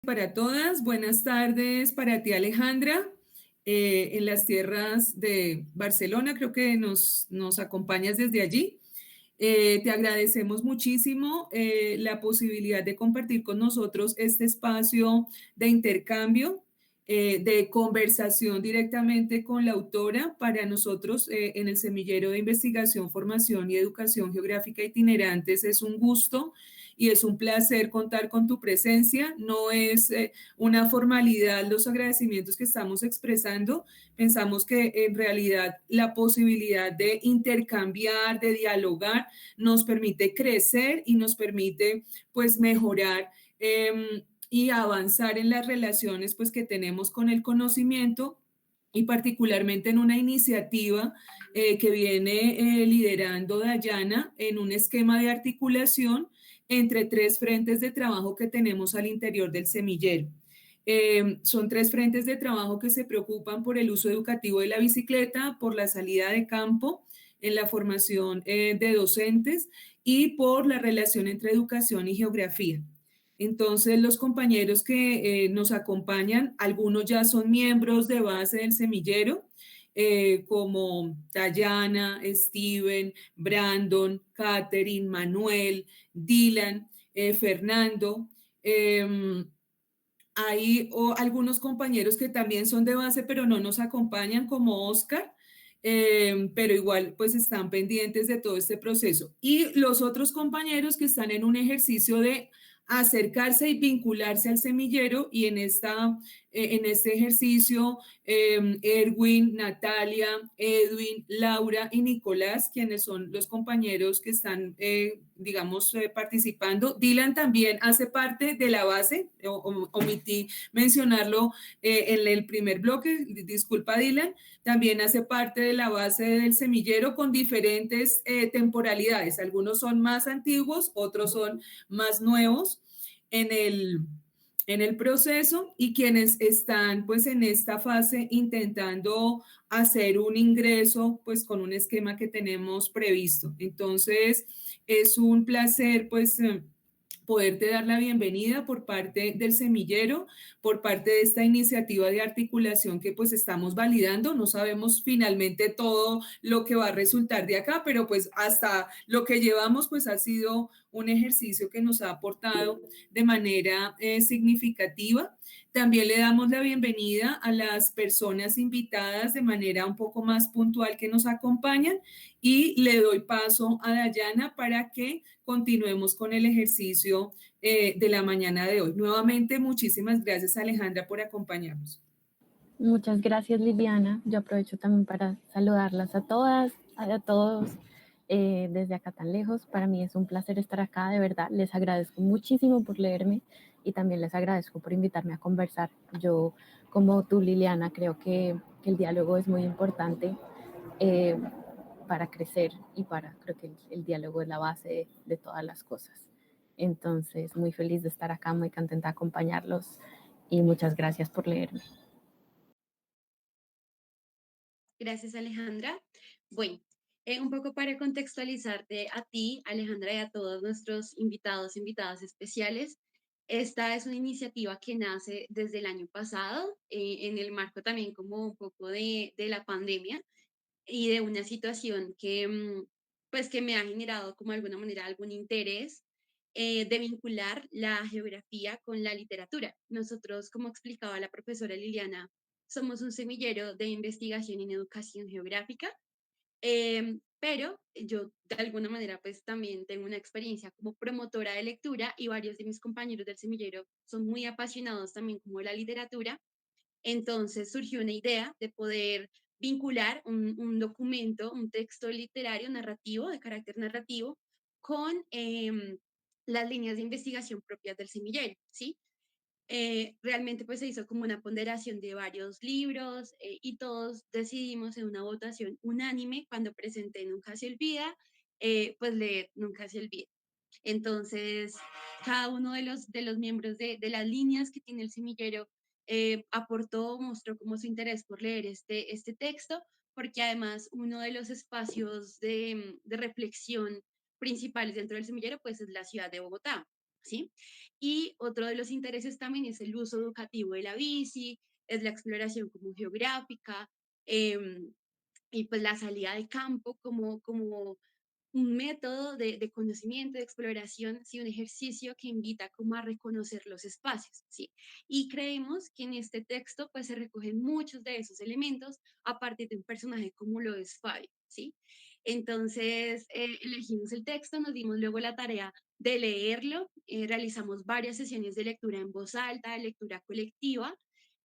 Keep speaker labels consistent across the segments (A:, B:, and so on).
A: Para todas, buenas tardes para ti Alejandra, en las tierras de Barcelona, creo que nos acompañas desde allí. Te agradecemos muchísimo la posibilidad de compartir con nosotros este espacio de intercambio, de conversación directamente con la autora. Para nosotros en el Semillero de Investigación, Formación y Educación Geográfica Itinerantes es un gusto y es un placer contar con tu presencia. No es una formalidad los agradecimientos que estamos expresando. Pensamos que en realidad la posibilidad de intercambiar, de dialogar, nos permite crecer y nos permite pues mejorar y avanzar en las relaciones pues que tenemos con el conocimiento y particularmente en una iniciativa que viene liderando Dayana en un esquema de articulación entre tres frentes de trabajo que tenemos al interior del semillero. Son tres frentes de trabajo que se preocupan por el uso educativo de la bicicleta, por la salida de campo en la formación de docentes y por la relación entre educación y geografía. Entonces, los compañeros que nos acompañan, algunos ya son miembros de base del semillero, como Dayana, Steven, Brandon, Catherine, Manuel, Dylan, Fernando. Hay algunos compañeros que también son de base, pero no nos acompañan, como Oscar, pero igual pues están pendientes de todo este proceso. Y los otros compañeros que están en un ejercicio de acercarse y vincularse al semillero y en este ejercicio, Erwin, Natalia, Edwin, Laura y Nicolás, quienes son los compañeros que están, digamos, participando. Dylan también hace parte de la base, omití mencionarlo en el primer bloque, disculpa Dylan, también hace parte de la base del semillero con diferentes temporalidades. Algunos son más antiguos, otros son más nuevos en el proceso y quienes están pues en esta fase intentando hacer un ingreso pues con un esquema que tenemos previsto. Entonces es un placer pues poderte dar la bienvenida por parte del semillero, por parte de esta iniciativa de articulación que pues estamos validando. No sabemos finalmente todo lo que va a resultar de acá, pero pues hasta lo que llevamos pues ha sido un ejercicio que nos ha aportado de manera significativa. También le damos la bienvenida a las personas invitadas de manera un poco más puntual que nos acompañan y le doy paso a Dayana para que continuemos con el ejercicio de la mañana de hoy. Nuevamente, muchísimas gracias Alejandra por acompañarnos.
B: Muchas gracias, Liliana. Yo aprovecho también para saludarlas a todas, a todos desde acá tan lejos. Para mí es un placer estar acá, de verdad. Les agradezco muchísimo por leerme y también les agradezco por invitarme a conversar. Yo, como tú, Liliana, creo que el diálogo es muy importante eh, para crecer y creo que el diálogo es la base de todas las cosas. Entonces, muy feliz de estar acá, muy contenta de acompañarlos y muchas gracias por leerme.
C: Gracias, Alejandra. Bueno, un poco para contextualizarte a ti, Alejandra, y a todos nuestros invitados, invitadas especiales, esta es una iniciativa que nace desde el año pasado, en el marco también como un poco de la pandemia y de una situación que, pues, que me ha generado como de alguna manera algún interés de vincular la geografía con la literatura. Nosotros, como explicaba la profesora Liliana, somos un semillero de investigación en educación geográfica, pero yo de alguna manera pues también tengo una experiencia como promotora de lectura y varios de mis compañeros del semillero son muy apasionados también como de la literatura. Entonces surgió una idea de poder vincular un documento, un texto literario narrativo, de carácter narrativo, con las líneas de investigación propias del semillero, ¿sí? Realmente pues se hizo como una ponderación de varios libros y todos decidimos en una votación unánime cuando presenté Nunca se olvida, pues leer Nunca se olvida. Entonces, cada uno de los miembros de las líneas que tiene el semillero aportó, mostró como su interés por leer este texto, porque además uno de los espacios de reflexión principales dentro del semillero pues es la ciudad de Bogotá. ¿sí? Y otro de los intereses también es el uso educativo de la bici, es la exploración como geográfica, y pues la salida de campo como un método de conocimiento, de exploración, sí, un ejercicio que invita como a reconocer los espacios, ¿sí? Y creemos que en este texto pues se recogen muchos de esos elementos a partir de un personaje como lo es Fabio, ¿sí? Entonces elegimos el texto, nos dimos luego la tarea de leerlo, realizamos varias sesiones de lectura en voz alta, de lectura colectiva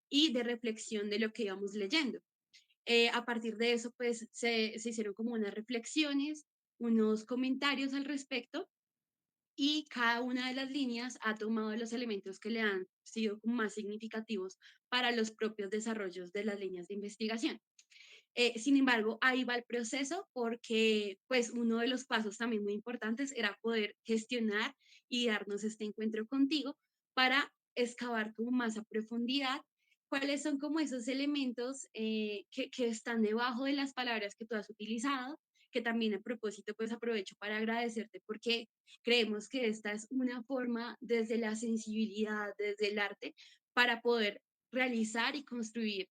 C: y de reflexión de lo que íbamos leyendo. A partir de eso, pues se hicieron como unas reflexiones, unos comentarios al respecto y cada una de las líneas ha tomado los elementos que le han sido como más significativos para los propios desarrollos de las líneas de investigación. Sin embargo, ahí va el proceso porque pues uno de los pasos también muy importantes era poder gestionar y darnos este encuentro contigo para excavar como más a profundidad cuáles son como esos elementos que están debajo de las palabras que tú has utilizado, que también a propósito pues aprovecho para agradecerte porque creemos que esta es una forma desde la sensibilidad, desde el arte, para poder realizar y construir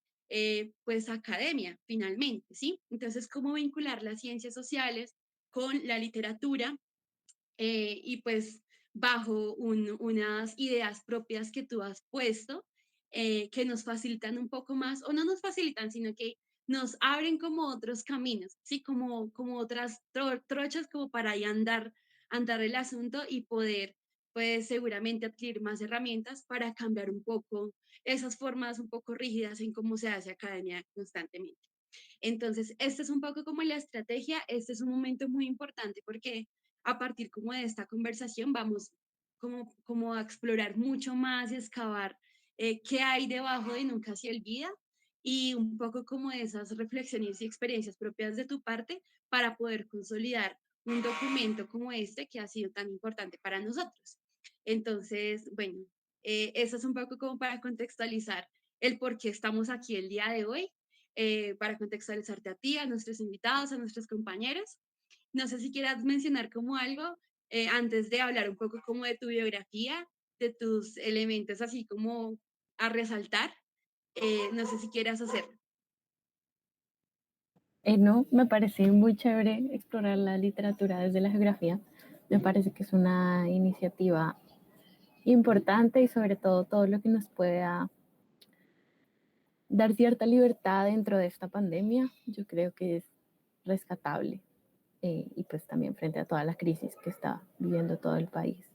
C: pues academia finalmente, ¿sí? Entonces, ¿cómo vincular las ciencias sociales con la literatura y pues bajo unas ideas propias que tú has puesto que nos facilitan un poco más, o no nos facilitan, sino que nos abren como otros caminos, ¿sí? Como otras trochas como para ahí andar el asunto y poder pues seguramente adquirir más herramientas para cambiar un poco esas formas un poco rígidas en cómo se hace academia constantemente. Entonces, esta es un poco como la estrategia, este es un momento muy importante porque a partir como de esta conversación vamos como a explorar mucho más y excavar qué hay debajo de Nunca se olvida y un poco como de esas reflexiones y experiencias propias de tu parte para poder consolidar un documento como este que ha sido tan importante para nosotros. Entonces, bueno, eso es un poco como para contextualizar el por qué estamos aquí el día de hoy para contextualizarte a ti, a nuestros invitados, a nuestros compañeros. No sé si quieras mencionar como algo antes de hablar un poco como de tu biografía, de tus elementos así como a resaltar. No sé si quieras hacerlo.
B: No, me parece muy chévere explorar la literatura desde la geografía. Me parece que es una iniciativa importante y sobre todo lo que nos pueda dar cierta libertad dentro de esta pandemia, yo creo que es rescatable y pues también frente a toda la crisis que está viviendo todo el país.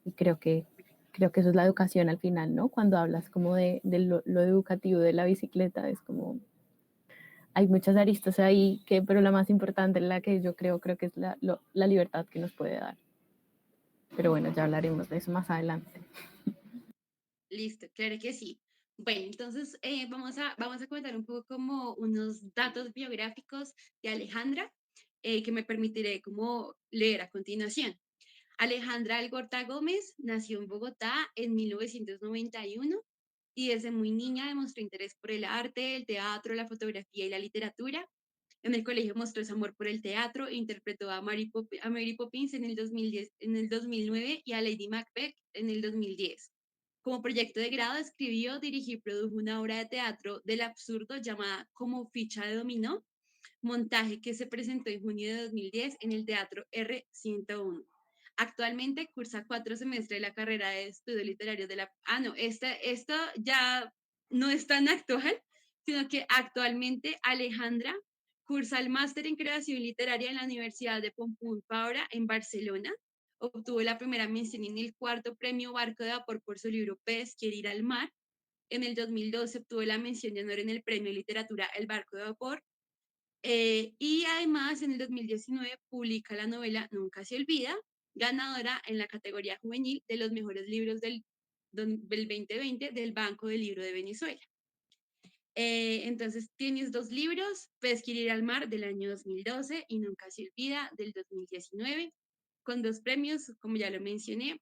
B: Y creo que eso es la educación al final, ¿no? Cuando hablas como de lo educativo de la bicicleta, es como hay muchas aristas ahí, pero la más importante, la que yo creo que es la libertad que nos puede dar. Pero bueno, ya hablaremos de eso más adelante.
C: Listo, claro que sí. Bueno, entonces vamos a comentar un poco como unos datos biográficos de Alejandra que me permitiré como leer a continuación. Alejandra Algorta Gómez nació en Bogotá en 1991 y desde muy niña demostró interés por el arte, el teatro, la fotografía y la literatura. En el colegio mostró su amor por el teatro e interpretó a Mary Poppins en el 2010, en el 2009 y a Lady Macbeth en el 2010. Como proyecto de grado escribió, dirigió y produjo una obra de teatro del absurdo llamada Como ficha de dominó, montaje que se presentó en junio de 2010 en el Teatro R101. Actualmente cursa 4 semestres de la carrera de estudio literario de la... Ah, no, esto ya no es tan actual, sino que actualmente Alejandra cursa el máster en creación literaria en la Universidad de Pompeu Fabra en Barcelona. Obtuvo la primera mención en el cuarto premio Barco de Vapor por su libro Pez quiere ir al mar. En el 2012 obtuvo la mención de honor en el premio de literatura El Barco de Vapor y además en el 2019 publica la novela Nunca se olvida, ganadora en la categoría juvenil de los mejores libros del 2020 del Banco del Libro de Venezuela. Entonces tienes dos libros, Pez quiere ir al mar del año 2012 y Nunca se olvida del 2019, con dos premios, como ya lo mencioné,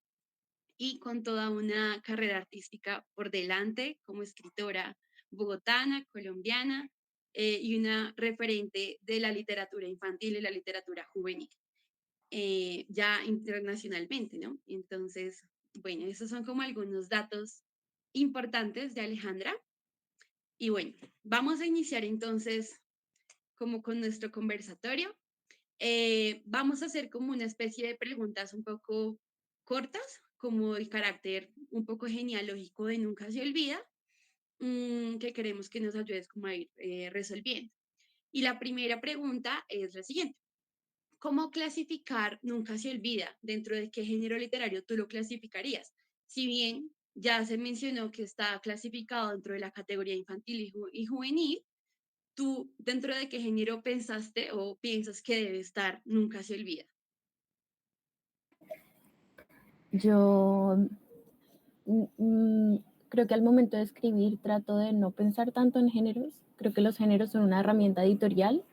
C: y con toda una carrera artística por delante como escritora bogotana, colombiana y una referente de la literatura infantil y la literatura juvenil. ya internacionalmente, ¿no? Entonces, bueno, esos son como algunos datos importantes de Alejandra. Y bueno, vamos a iniciar entonces como con nuestro conversatorio. Vamos a hacer como una especie de preguntas un poco cortas, como el carácter un poco genealógico de Nunca se olvida, que queremos que nos ayudes como a ir resolviendo. Y la primera pregunta es la siguiente. ¿Cómo clasificar Nunca se olvida? ¿Dentro de qué género literario tú lo clasificarías? Si bien ya se mencionó que está clasificado dentro de la categoría infantil y juvenil, ¿tú dentro de qué género pensaste o piensas que debe estar Nunca se olvida?
B: Yo creo que al momento de escribir trato de no pensar tanto en géneros. Creo que los géneros son una herramienta editorial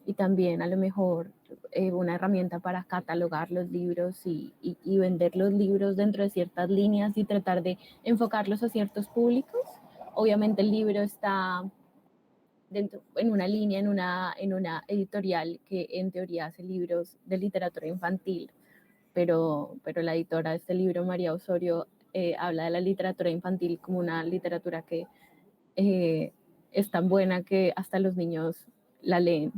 B: y también a lo mejor una herramienta para catalogar los libros y vender los libros dentro de ciertas líneas y tratar de enfocarlos a ciertos públicos. Obviamente el libro está dentro, en una línea, en una editorial que en teoría hace libros de literatura infantil, pero la editora de este libro, María Osorio, habla de la literatura infantil como una literatura que es tan buena que hasta los niños la leen,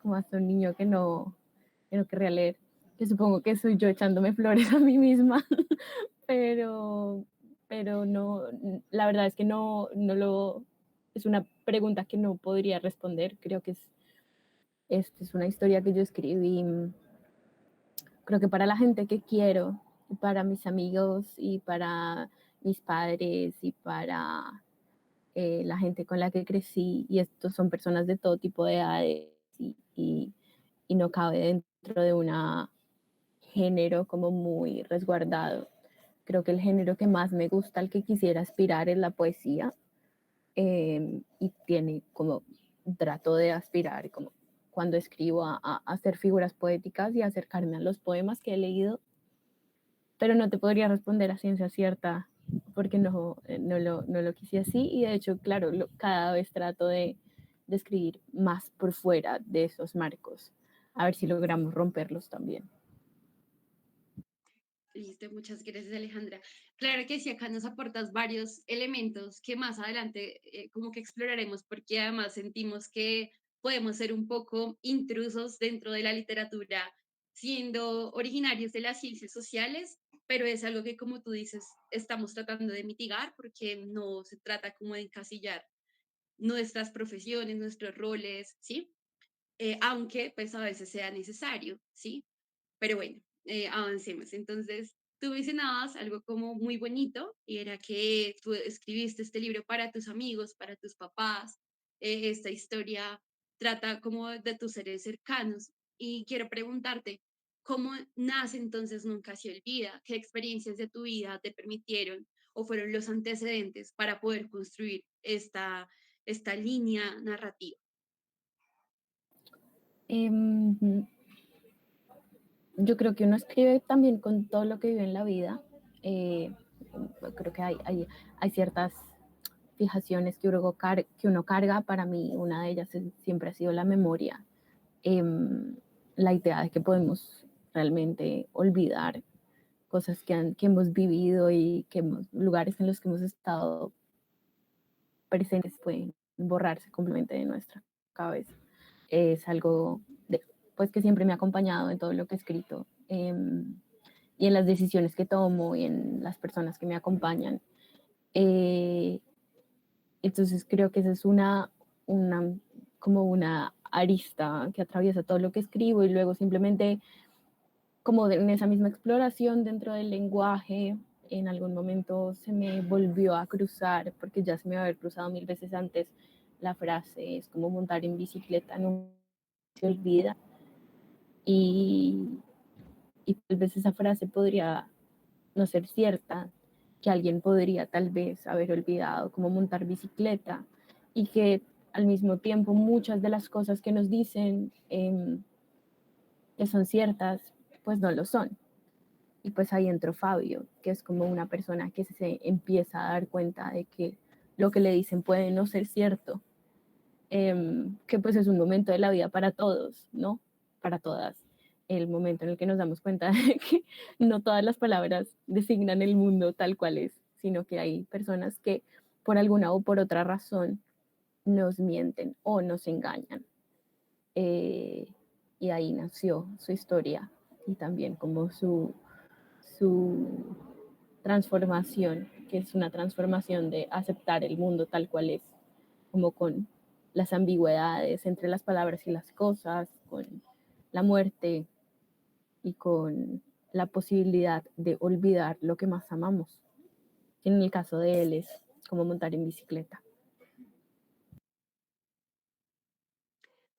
B: como hasta un niño que no querría leer, que supongo que soy yo echándome flores a mí misma, pero, pero no, la verdad es que es una pregunta que no podría responder. Creo que es una historia que yo escribí, creo que para la gente que quiero, para mis amigos y para mis padres y para la gente con la que crecí, y estos son personas de todo tipo de edades y no cabe dentro de un género como muy resguardado. Creo que el género que más me gusta, al que quisiera aspirar, es la poesía, y tiene como, trato de aspirar como cuando escribo a hacer figuras poéticas y acercarme a los poemas que he leído, pero no te podría responder a ciencia cierta porque no lo quise así, y de hecho, claro, cada vez trato de escribir más por fuera de esos marcos, a ver si logramos romperlos también.
C: Listo, muchas gracias Alejandra. Claro que sí, acá nos aportas varios elementos que más adelante como que exploraremos porque además sentimos que podemos ser un poco intrusos dentro de la literatura, siendo originarios de las ciencias sociales, pero es algo que como tú dices, estamos tratando de mitigar porque no se trata como de encasillar nuestras profesiones, nuestros roles, ¿sí? Aunque pues a veces sea necesario, ¿sí? Pero bueno, avancemos. Entonces, tú mencionabas algo como muy bonito y era que tú escribiste este libro para tus amigos, para tus papás. Esta historia trata como de tus seres cercanos y quiero preguntarte, ¿cómo nace entonces Nunca se olvida? ¿Qué experiencias de tu vida te permitieron o fueron los antecedentes para poder construir esta línea narrativa?
B: Eh, yo creo que uno escribe también con todo lo que vive en la vida. Eh, Creo que hay ciertas fijaciones que uno carga. Para mí, una de ellas siempre ha sido la memoria. Eh, la idea de que podemos realmente olvidar cosas que hemos vivido y lugares en los que hemos estado presentes pueden borrarse completamente de nuestra cabeza. Es algo pues que siempre me ha acompañado en todo lo que he escrito, y en las decisiones que tomo y en las personas que me acompañan. Eh, entonces creo que esa es una, como una arista que atraviesa todo lo que escribo, y luego simplemente como en esa misma exploración dentro del lenguaje, en algún momento se me volvió a cruzar, porque ya se me había cruzado mil veces antes, la frase es como montar en bicicleta, no se olvida, y, y tal vez esa frase podría no ser cierta, que alguien podría tal vez haber olvidado cómo montar bicicleta, y que al mismo tiempo muchas de las cosas que nos dicen, que son ciertas, pues no lo son. Y pues ahí entró Fabio, que es como una persona que se empieza a dar cuenta de que lo que le dicen puede no ser cierto, que pues es un momento de la vida para todos, ¿no? Para todas. el momento en el que nos damos cuenta de que no todas las palabras designan el mundo tal cual es, sino que hay personas que por alguna o por otra razón nos mienten o nos engañan. Y ahí nació su historia y también como su transformación, que es una transformación de aceptar el mundo tal cual es, como con las ambigüedades entre las palabras y las cosas, con la muerte y con la posibilidad de olvidar lo que más amamos. En el caso de él es como montar en bicicleta.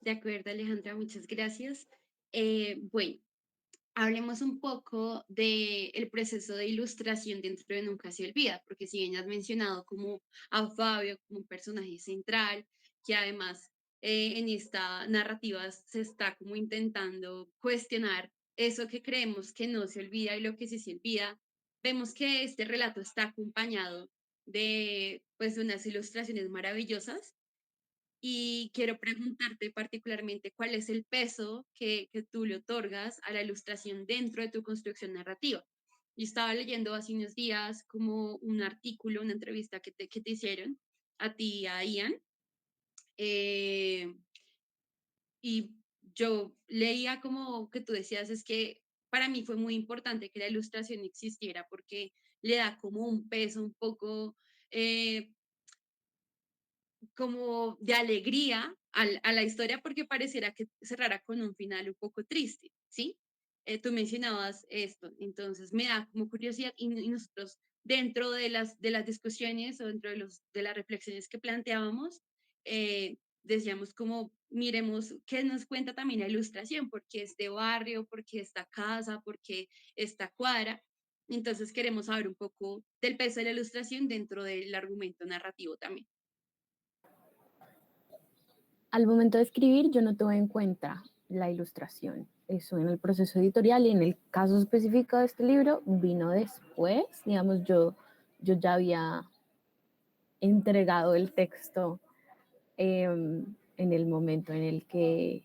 C: De acuerdo, Alejandra, muchas gracias. Bueno, hablemos un poco del proceso de ilustración dentro de Nunca se olvida, porque si bien has mencionado como a Fabio como un personaje central, que además en esta narrativa se está como intentando cuestionar eso que creemos que no se olvida y lo que sí se olvida, vemos que este relato está acompañado de pues de unas ilustraciones maravillosas y quiero preguntarte particularmente cuál es el peso que tú le otorgas a la ilustración dentro de tu construcción narrativa. Yo estaba leyendo hace unos días como un artículo, una entrevista que te hicieron a ti y a Ian, eh, y yo leía como que tú decías, es que para mí fue muy importante que la ilustración existiera porque le da como un peso un poco eh, como de alegría a la historia porque pareciera que cerrara con un final un poco triste, ¿sí? Tú mencionabas esto, entonces me da como curiosidad y nosotros dentro de las discusiones o dentro de, de las reflexiones que planteábamos, decíamos como miremos qué nos cuenta también la ilustración, porque este barrio, porque esta casa, porque esta cuadra. Entonces queremos saber un poco del peso de la ilustración dentro del argumento narrativo también.
B: Al momento de escribir yo no tuve en cuenta la ilustración. Eso en el proceso editorial y en el caso específico de este libro vino después. Digamos, yo ya había entregado el texto en el momento en el que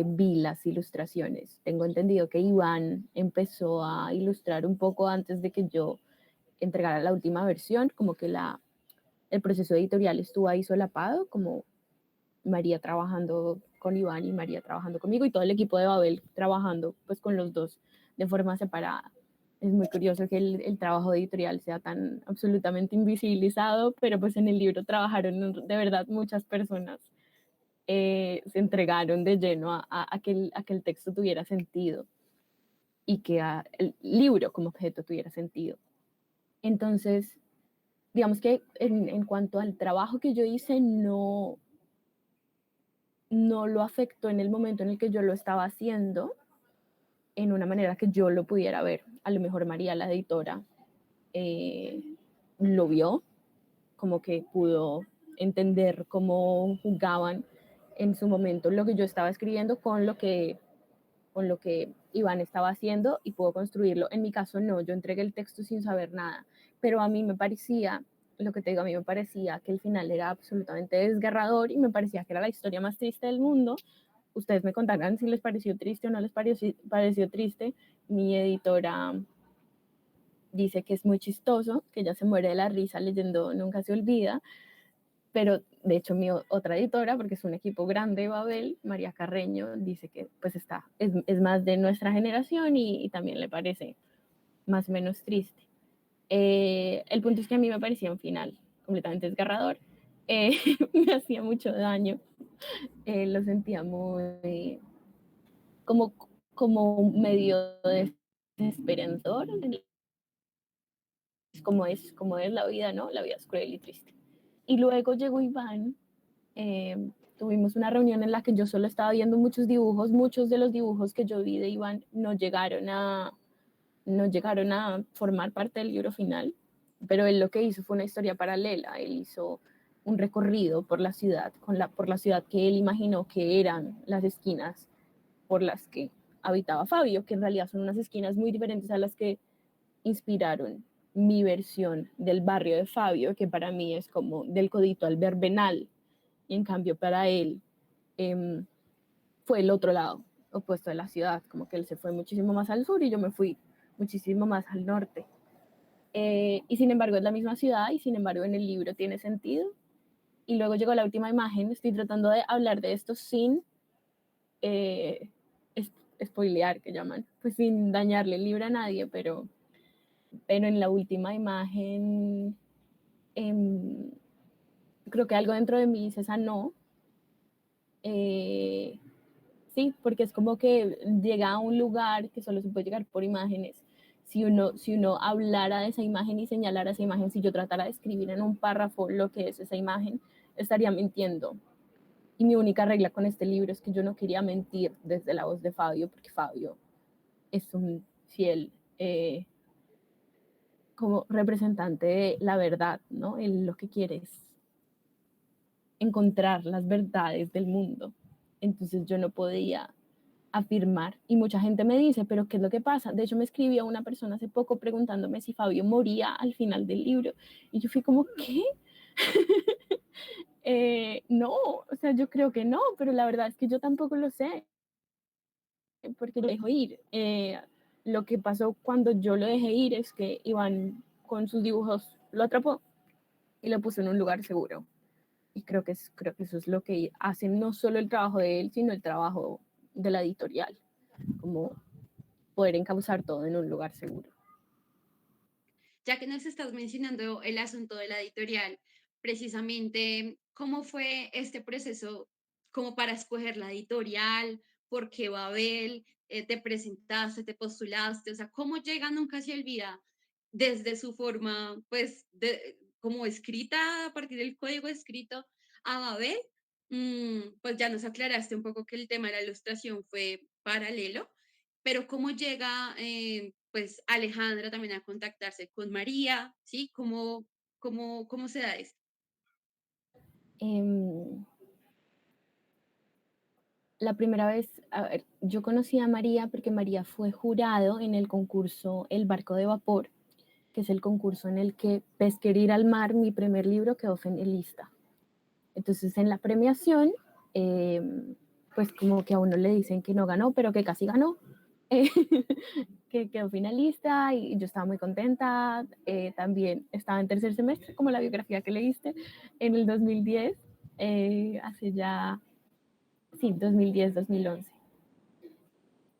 B: vi las ilustraciones. Tengo entendido que Iván empezó a ilustrar un poco antes de que yo entregara la última versión, como que el proceso editorial estuvo ahí solapado, como María trabajando con Iván y María trabajando conmigo y todo el equipo de Babel trabajando pues con los dos de forma separada. Es muy curioso que el trabajo editorial sea tan absolutamente invisibilizado, pero pues en el libro trabajaron de verdad muchas personas. Se entregaron de lleno a que el texto tuviera sentido y que el libro como objeto tuviera sentido. Entonces, digamos que en cuanto al trabajo que yo hice, no lo afectó en el momento en el que yo lo estaba haciendo en una manera que yo lo pudiera ver. A lo mejor María, la editora, lo vio, como que pudo entender cómo jugaban en su momento lo que yo estaba escribiendo con lo que Iván estaba haciendo y pudo construirlo. En mi caso no, yo entregué el texto sin saber nada, pero a mí me parecía, lo que te digo, a mí me parecía que el final era absolutamente desgarrador y me parecía que era la historia más triste del mundo. Ustedes me contarán si les pareció triste o no les pareció triste. Mi editora dice que es muy chistoso, que ella se muere de la risa leyendo Nunca se olvida, pero de hecho mi otra editora, porque es un equipo grande, Babel, María Carreño, dice que pues es más de nuestra generación y también le parece más o menos triste. El punto es que a mí me parecía un final completamente desgarrador, me hacía mucho daño, lo sentía muy como, como medio desesperanzador, como es la vida, ¿no? La vida es cruel y triste. Y luego llegó Iván, tuvimos una reunión en la que yo solo estaba viendo muchos dibujos, muchos de los dibujos que yo vi de Iván no llegaron a formar parte del libro final, pero él lo que hizo fue una historia paralela, él hizo un recorrido por la ciudad, por la ciudad que él imaginó que eran las esquinas por las que habitaba Fabio, que en realidad son unas esquinas muy diferentes a las que inspiraron mi versión del barrio de Fabio, que para mí es como del Codito al Verbenal, y en cambio para él fue el otro lado, opuesto de la ciudad, como que él se fue muchísimo más al sur y yo me fui muchísimo más al norte. Y sin embargo es la misma ciudad y sin embargo en el libro tiene sentido. Y luego llegó la última imagen, estoy tratando de hablar de esto sin eh, spoilear, que llaman, pues sin dañarle el libro a nadie, pero en la última imagen eh, creo que algo dentro de mí se sanó. Sí, porque es como que llega a un lugar que solo se puede llegar por imágenes. Si uno hablara de esa imagen y señalara esa imagen, si yo tratara de escribir en un párrafo lo que es esa imagen, estaría mintiendo. Y mi única regla con este libro es que yo no quería mentir desde la voz de Fabio, porque Fabio es un fiel como representante de la verdad, ¿no? Él lo que quiere es encontrar las verdades del mundo. Entonces yo no podía afirmar. Y mucha gente me dice, pero ¿qué es lo que pasa? De hecho, me escribió una persona hace poco preguntándome si Fabio moría al final del libro. Y yo fui como, ¿qué? No, o sea, yo creo que no, pero la verdad es que yo tampoco lo sé, porque lo dejo ir. Lo que pasó cuando yo lo dejé ir es que Iván con sus dibujos lo atrapó y lo puso en un lugar seguro. Y creo que eso es lo que hace no solo el trabajo de él, sino el trabajo de la editorial, como poder encauzar todo en un lugar seguro.
C: Ya que nos estás mencionando el asunto de la editorial, precisamente, ¿cómo fue este proceso como para escoger la editorial? ¿Por qué Babel? ¿Te presentaste, te postulaste? O sea, ¿cómo llega Nunca se olvida desde su forma, pues, como escrita a partir del código escrito a Babel? Pues ya nos aclaraste un poco que el tema de la ilustración fue paralelo, pero ¿cómo llega, pues, Alejandra también a contactarse con María? ¿Sí? ¿Cómo se da esto?
B: Eh, la primera vez, a ver, yo conocí a María porque María fue jurado en el concurso El Barco de Vapor, que es el concurso en el que Pesquería al Mar, mi primer libro, quedó finalista. Entonces, en la premiación, eh, pues como que a uno le dicen que no ganó, pero que casi ganó, eh, que quedó finalista y yo estaba muy contenta. También estaba en tercer semestre, como la biografía que leíste, en el 2010, hace ya, sí, 2010, 2011.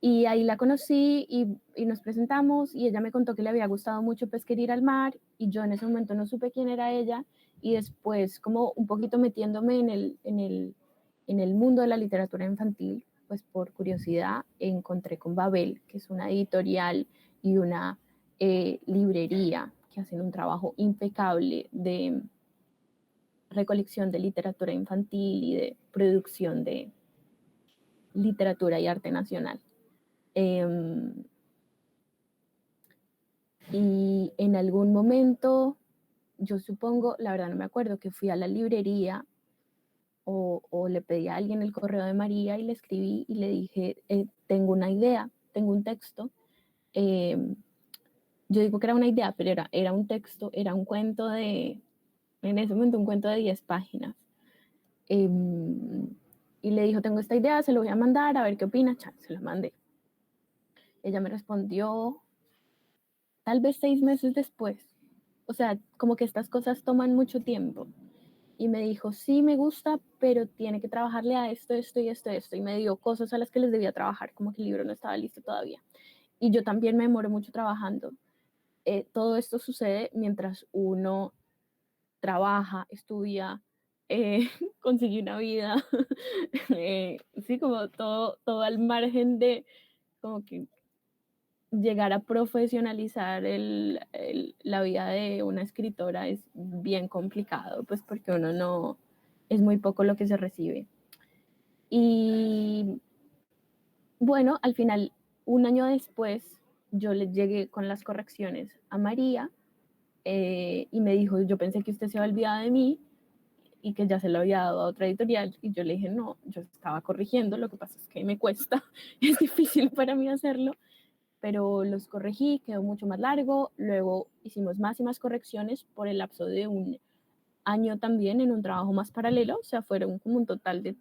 B: Y ahí la conocí y nos presentamos y ella me contó que le había gustado mucho Pesquería al Mar y yo en ese momento no supe quién era ella y después como un poquito metiéndome en el mundo de la literatura infantil, pues por curiosidad encontré con Babel, que es una editorial y una librería que hacen un trabajo impecable de recolección de literatura infantil y de producción de literatura y arte nacional. Eh, y en algún momento, yo supongo, la verdad no me acuerdo, que fui a la librería o le pedí a alguien el correo de María y le escribí y le dije, tengo una idea, tengo un texto. Eh, yo digo que era una idea, pero era un texto, era un cuento en ese momento un cuento de 10 páginas. Eh, y le dijo, tengo esta idea, se lo voy a mandar, a ver qué opina. Chan, se lo mandé. Ella me respondió tal vez 6 meses después. O sea, como que estas cosas toman mucho tiempo. Y me dijo, sí, me gusta, pero tiene que trabajarle a esto, esto y esto, esto. Y me dio cosas a las que les debía trabajar, como que el libro no estaba listo todavía. Y yo también me demoro mucho trabajando. Todo esto sucede mientras uno trabaja, estudia, consigue una vida, sí, como todo al margen de como que llegar a profesionalizar la vida de una escritora es bien complicado, pues porque uno no, es muy poco lo que se recibe. Y bueno, al final, un año después, yo le llegué con las correcciones a María y me dijo, yo pensé que usted se había olvidado de mí y que ya se lo había dado a otra editorial. Y yo le dije, no, yo estaba corrigiendo, lo que pasa es que me cuesta, es difícil para mí hacerlo, pero los corregí, quedó mucho más largo. Luego hicimos más y más correcciones por el lapso de un año también en un trabajo más paralelo, o sea, fueron como un total de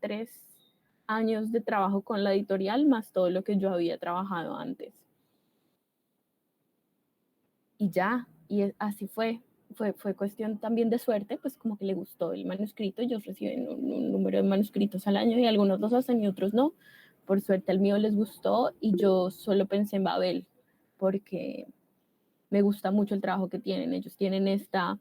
B: años de trabajo con la editorial más todo lo que yo había trabajado antes. Y ya, así fue. Fue cuestión también de suerte, pues como que le gustó el manuscrito. Yo recibí un número de manuscritos al año y algunos los hacen y otros no. Por suerte el mío les gustó y yo solo pensé en Babel porque me gusta mucho el trabajo que tienen. Ellos tienen esta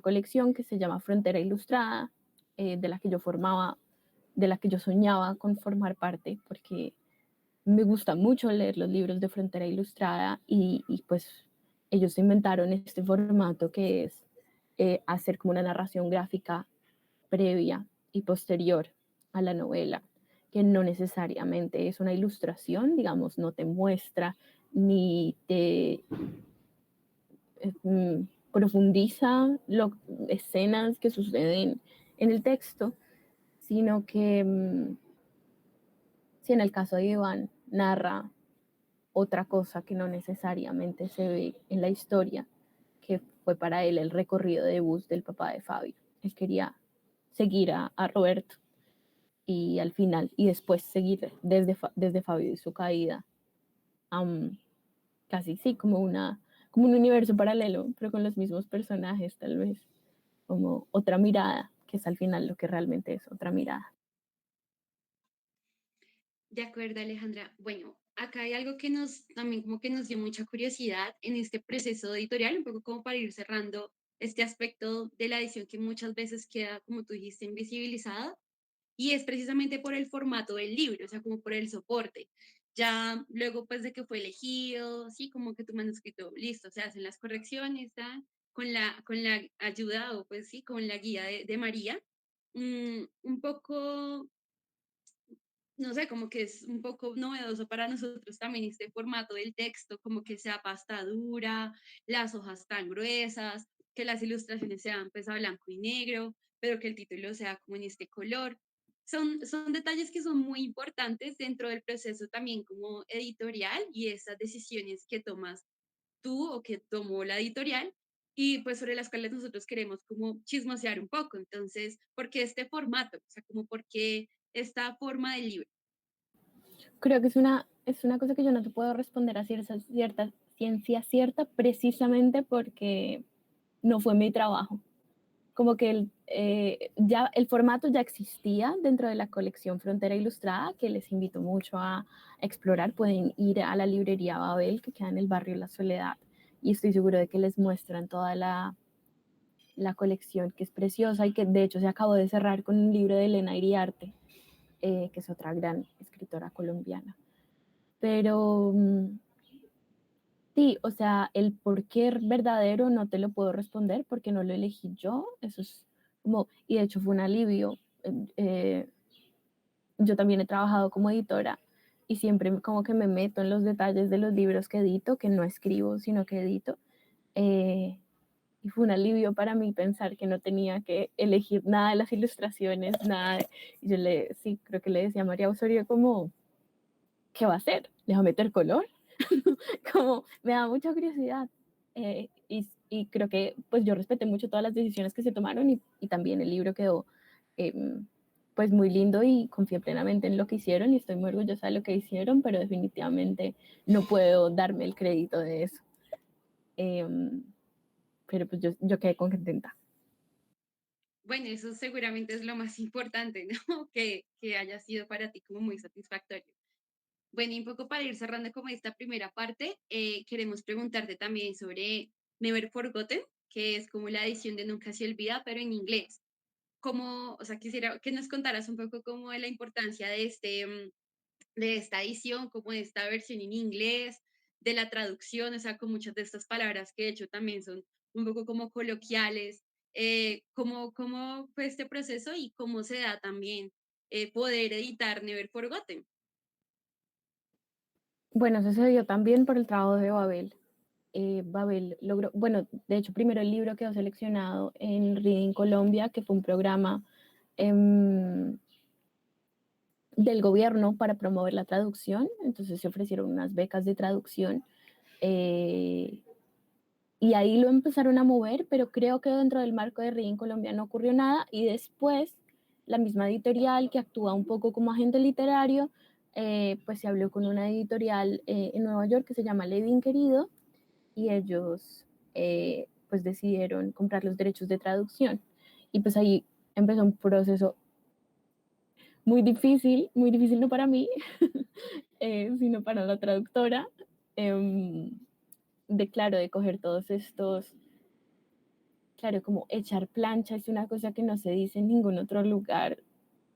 B: colección que se llama Frontera Ilustrada, de la que yo soñaba con formar parte, porque me gusta mucho leer los libros de Frontera Ilustrada y pues ellos inventaron este formato que es hacer como una narración gráfica previa y posterior a la novela, que no necesariamente es una ilustración, digamos, no te muestra ni te profundiza escenas que suceden en el texto, sino que si en el caso de Iván narra otra cosa que no necesariamente se ve en la historia, que fue para él el recorrido de bus del papá de Fabio. Él quería seguir a Roberto y al final, y después seguir desde Fabio y su caída, casi sí, como un universo paralelo, pero con los mismos personajes tal vez, como otra mirada, que es al final lo que realmente es otra mirada.
C: De acuerdo, Alejandra. Bueno, acá hay algo que nos también como que nos dio mucha curiosidad en este proceso editorial, un poco como para ir cerrando este aspecto de la edición que muchas veces queda, como tú dijiste, invisibilizado, y es precisamente por el formato del libro, o sea, como por el soporte. Ya luego, pues, de que fue elegido, sí, como que tu manuscrito, listo, se hacen las correcciones, ¿tá? Con la ayuda o, pues, sí, con la guía de María. Un poco no sé, como que es un poco novedoso para nosotros también este formato del texto, como que sea pasta dura, las hojas tan gruesas, que las ilustraciones sean pues a blanco y negro, pero que el título sea como en este color. Son detalles que son muy importantes dentro del proceso también como editorial y esas decisiones que tomas tú o que tomó la editorial y pues sobre las cuales nosotros queremos como chismosear un poco. Entonces, ¿por qué este formato? O sea, como por qué esta forma del libro.
B: Creo que es una cosa que yo no te puedo responder a cierta ciencia cierta precisamente porque no fue mi trabajo. Como que ya el formato ya existía dentro de la colección Frontera Ilustrada, que les invito mucho a explorar. Pueden ir a la librería Babel, que queda en el barrio La Soledad, y estoy seguro de que les muestran toda la colección, que es preciosa y que de hecho se acabó de cerrar con un libro de Elena Iriarte, que es otra gran escritora colombiana. Pero sí, o sea, el por qué verdadero no te lo puedo responder porque no lo elegí yo. Eso es como, y de hecho fue un alivio. Eh, yo también he trabajado como editora y siempre como que me meto en los detalles de los libros que edito, que no escribo, sino que edito. Eh, y fue un alivio para mí pensar que no tenía que elegir nada de las ilustraciones, nada. Y yo sí, creo que le decía a María Osorio como, ¿qué va a hacer? ¿Le va a meter color? Como me da mucha curiosidad. Y creo que pues yo respeté mucho todas las decisiones que se tomaron y también el libro quedó eh, pues muy lindo y confié plenamente en lo que hicieron y estoy muy orgullosa de lo que hicieron, pero definitivamente no puedo darme el crédito de eso. Eh, pero pues yo quedé contenta.
C: Bueno, eso seguramente es lo más importante, ¿no? Que haya sido para ti como muy satisfactorio. Bueno, y un poco para ir cerrando como esta primera parte, queremos preguntarte también sobre Never Forgotten, que es como la edición de Nunca se olvida, pero en inglés. Como, o sea, quisiera que nos contaras un poco como de la importancia de de esta edición, como de esta versión en inglés, de la traducción, o sea, con muchas de estas palabras que de hecho también son un poco como coloquiales, cómo fue este proceso y cómo se da también poder editar Never Forgotten.
B: Bueno, eso se dio también por el trabajo de Babel. Babel logró, bueno, de hecho primero el libro quedó seleccionado en Reading Colombia, que fue un programa eh, del gobierno para promover la traducción, entonces se ofrecieron unas becas de traducción eh, y ahí lo empezaron a mover, pero creo que dentro del marco de Reading Colombia no ocurrió nada y después la misma editorial que actúa un poco como agente literario, pues se habló con una editorial en Nueva York que se llama Levin Querido, y ellos pues decidieron comprar los derechos de traducción. Y pues ahí empezó un proceso muy difícil no para mí, sino para la traductora, claro, de coger todos estos, claro, como echar plancha es una cosa que no se dice en ningún otro lugar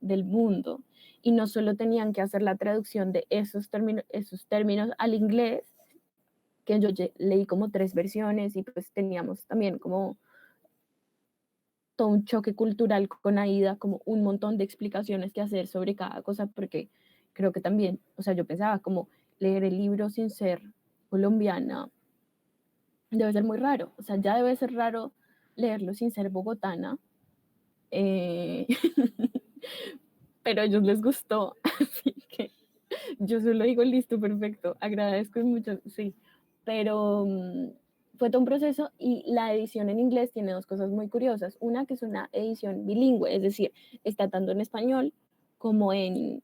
B: del mundo. Y no solo tenían que hacer la traducción de esos términos al inglés, que yo leí como 3 versiones y pues teníamos también como todo un choque cultural con Aida, como un montón de explicaciones que hacer sobre cada cosa, porque creo que también, o sea, yo pensaba como leer el libro sin ser colombiana debe ser muy raro, o sea, ya debe ser raro leerlo sin ser bogotana, eh, pero a ellos les gustó, así que yo solo digo listo, perfecto, agradezco mucho, sí, pero fue todo un proceso y la edición en inglés tiene 2 cosas muy curiosas. Una, que es una edición bilingüe, es decir, está tanto en español como en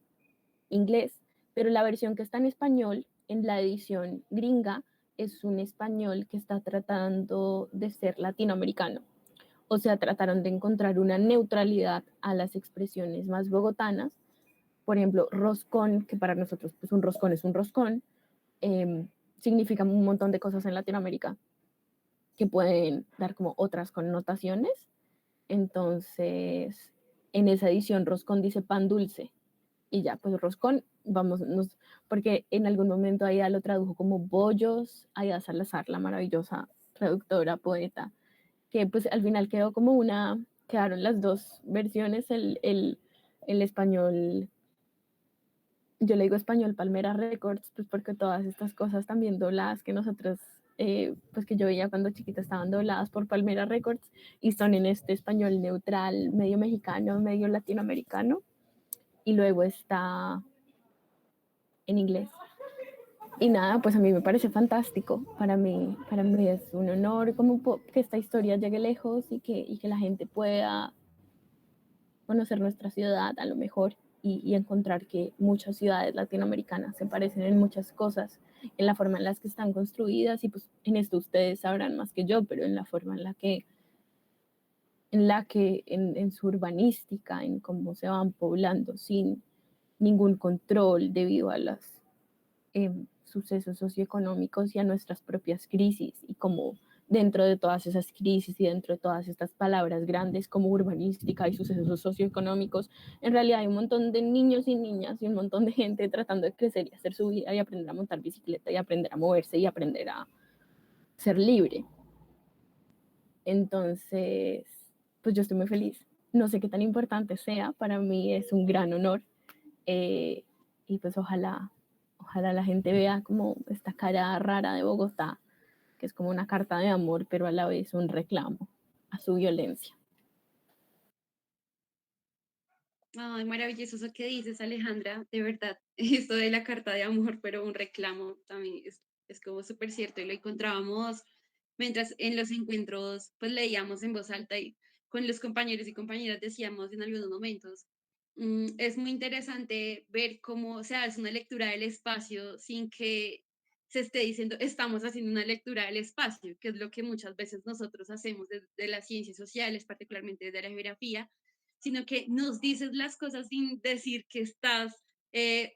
B: inglés, pero la versión que está en español, en la edición gringa, es un español que está tratando de ser latinoamericano. O sea, trataron de encontrar una neutralidad a las expresiones más bogotanas. Por ejemplo, roscón, que para nosotros pues un roscón es un roscón, significa un montón de cosas en Latinoamérica que pueden dar como otras connotaciones. Entonces, en esa edición roscón dice pan dulce y ya, pues roscón, porque en algún momento Aida lo tradujo como bollos, Aida Salazar, la maravillosa traductora, poeta, que pues al final quedaron las 2 versiones, el español, yo le digo español Palmera Records, pues porque todas estas cosas también dobladas que nosotros, pues que yo veía cuando chiquita estaban dobladas por Palmera Records y son en este español neutral, medio mexicano, medio latinoamericano, y luego está en inglés. Y nada, pues a mí me parece fantástico. Para mí es un honor como que esta historia llegue lejos y que la gente pueda conocer nuestra ciudad a lo mejor y encontrar que muchas ciudades latinoamericanas se parecen en muchas cosas, en la forma en las que están construidas y pues en esto ustedes sabrán más que yo, pero en la forma en su urbanística, en cómo se van poblando sin ningún control debido a los sucesos socioeconómicos y a nuestras propias crisis y como dentro de todas esas crisis y dentro de todas estas palabras grandes como urbanística y sucesos socioeconómicos, en realidad hay un montón de niños y niñas y un montón de gente tratando de crecer y hacer su vida y aprender a montar bicicleta y aprender a moverse y aprender a ser libre. Entonces, pues yo estoy muy feliz. No sé qué tan importante sea, para mí es un gran honor, y pues ojalá la gente vea como esta cara rara de Bogotá, que es como una carta de amor, pero a la vez un reclamo a su violencia.
C: Ay, maravilloso eso que dices, Alejandra, de verdad, esto de la carta de amor, pero un reclamo también es como súper cierto y lo encontrábamos mientras en los encuentros pues leíamos en voz alta y con los compañeros y compañeras decíamos en algunos momentos, es muy interesante ver cómo se hace una lectura del espacio sin que se esté diciendo estamos haciendo una lectura del espacio, que es lo que muchas veces nosotros hacemos desde las ciencias sociales, particularmente desde la geografía, sino que nos dices las cosas sin decir que estás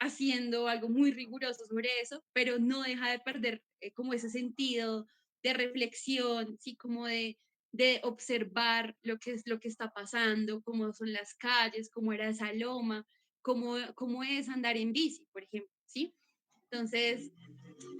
C: haciendo algo muy riguroso sobre eso, pero no deja de perder como ese sentido de reflexión, ¿sí? Como de observar lo que es lo que está pasando, cómo son las calles, cómo era esa loma, cómo es andar en bici, por ejemplo, ¿sí? Entonces,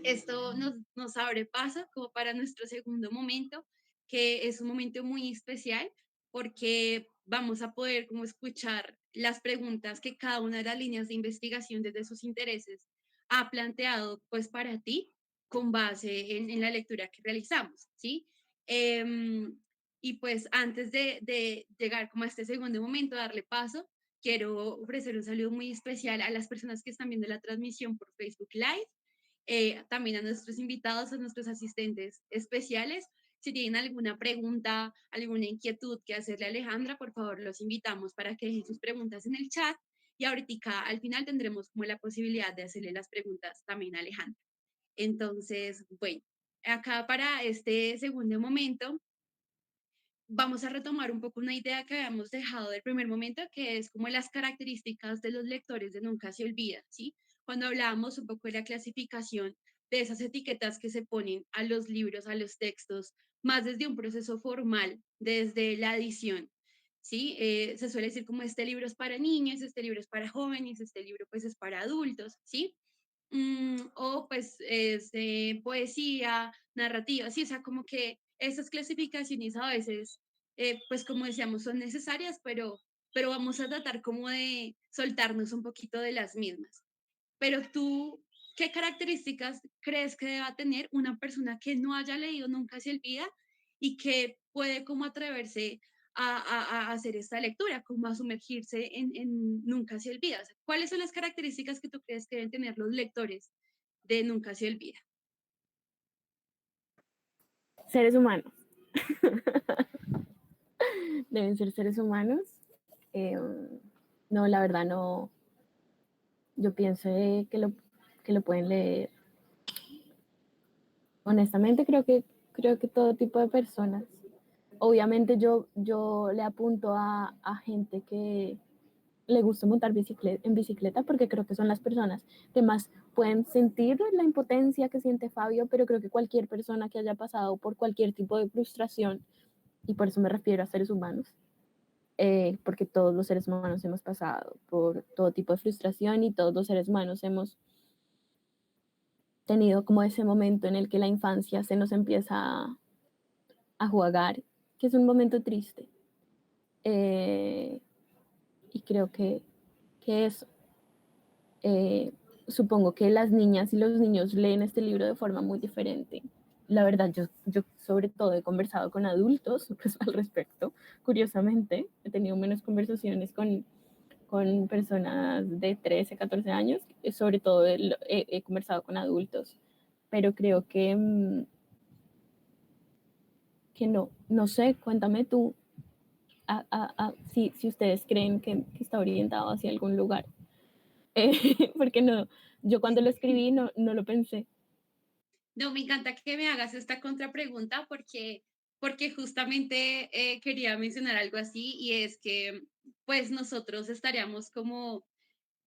C: esto nos abre paso como para nuestro segundo momento, que es un momento muy especial porque vamos a poder como escuchar las preguntas que cada una de las líneas de investigación desde sus intereses ha planteado pues para ti con base en la lectura que realizamos, ¿sí? Y pues antes de llegar como a este segundo momento, darle paso, quiero ofrecer un saludo muy especial a las personas que están viendo la transmisión por Facebook Live, también a nuestros invitados, a nuestros asistentes especiales. Si tienen alguna pregunta, alguna inquietud que hacerle a Alejandra, por favor, los invitamos para que dejen sus preguntas en el chat y ahorita al final tendremos como la posibilidad de hacerle las preguntas también a Alejandra. Entonces, bueno, acá para este segundo momento vamos a retomar un poco una idea que habíamos dejado del primer momento, que es como las características de los lectores de Nunca se olvida, ¿sí? Cuando hablábamos un poco de la clasificación de esas etiquetas que se ponen a los libros, a los textos, más desde un proceso formal, desde la edición, ¿sí? Se suele decir como este libro es para niños, este libro es para jóvenes, este libro pues es para adultos, ¿sí? O pues es poesía, narrativa, sí, o sea, como que esas clasificaciones a veces, pues como decíamos, son necesarias, pero vamos a tratar como de soltarnos un poquito de las mismas. Pero tú, ¿qué características crees que deba tener una persona que no haya leído Nunca se olvida y que puede como atreverse a hacer esta lectura, como a sumergirse en Nunca se olvida? O sea, ¿cuáles son las características que tú crees que deben tener los lectores de Nunca se olvida?
B: Seres humanos. Deben ser seres humanos. Eh, no, la verdad no. Yo pienso que lo pueden leer. Honestamente creo que todo tipo de personas. Obviamente yo le apunto a gente que le gusta montar en bicicleta porque creo que son las personas que más pueden sentir la impotencia que siente Fabio, pero creo que cualquier persona que haya pasado por cualquier tipo de frustración, y por eso me refiero a seres humanos, porque todos los seres humanos hemos pasado por todo tipo de frustración y todos los seres humanos hemos tenido como ese momento en el que la infancia se nos empieza a jugar, que es un momento triste. Eh, y creo que eso, eh, supongo que las niñas y los niños leen este libro de forma muy diferente. La verdad, yo sobre todo he conversado con adultos pues, al respecto. Curiosamente, he tenido menos conversaciones con personas de 13, 14 años, sobre todo he conversado con adultos, pero creo que no sé, cuéntame tú si ustedes creen que está orientado hacia algún lugar. Porque no, yo cuando lo escribí no lo pensé.
C: No, me encanta que me hagas esta contrapregunta porque justamente quería mencionar algo así y es que pues nosotros estaríamos como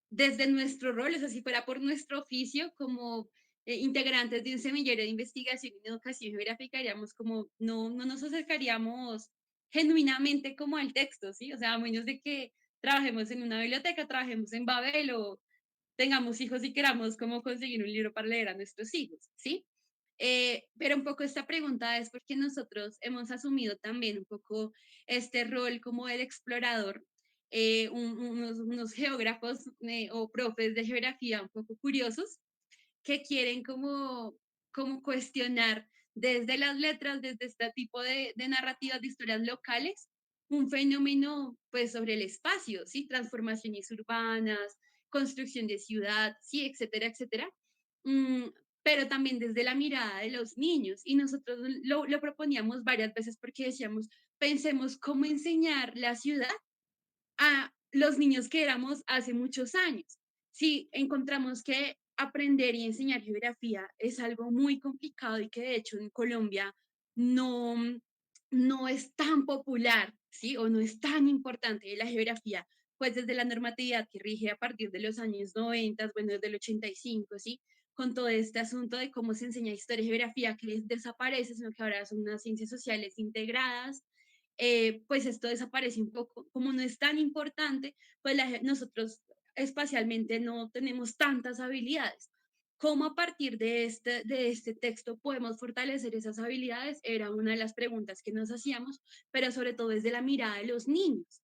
C: desde nuestro rol, o sea, si fuera por nuestro oficio, como integrantes de un semillero de investigación y educación geográfica, haríamos como, no nos acercaríamos genuinamente como al texto, ¿sí? O sea, a menos de que trabajemos en una biblioteca, trabajemos en Babel o tengamos hijos y queramos como conseguir un libro para leer a nuestros hijos, ¿sí? Pero un poco esta pregunta es porque nosotros hemos asumido también un poco este rol como el explorador, unos geógrafos o profes de geografía un poco curiosos que quieren como cuestionar desde las letras, desde este tipo de narrativas de historias locales, un fenómeno pues sobre el espacio, ¿sí? Transformaciones urbanas, construcción de ciudad, sí, etcétera, etcétera. Mm, pero también desde la mirada de los niños. Y nosotros lo proponíamos varias veces porque decíamos, pensemos cómo enseñar la ciudad a los niños que éramos hace muchos años. Sí, encontramos que aprender y enseñar geografía es algo muy complicado y que de hecho en Colombia no, no es tan popular, ¿sí? O no es tan importante la geografía, pues desde la normatividad que rige a partir de los años 90, bueno, desde el 85, ¿sí? Con todo este asunto de cómo se enseña historia y geografía que desaparece, sino que ahora son unas ciencias sociales integradas, pues esto desaparece un poco. Como no es tan importante, pues nosotros espacialmente no tenemos tantas habilidades. ¿Cómo a partir de este texto podemos fortalecer esas habilidades? Era una de las preguntas que nos hacíamos, pero sobre todo desde la mirada de los niños.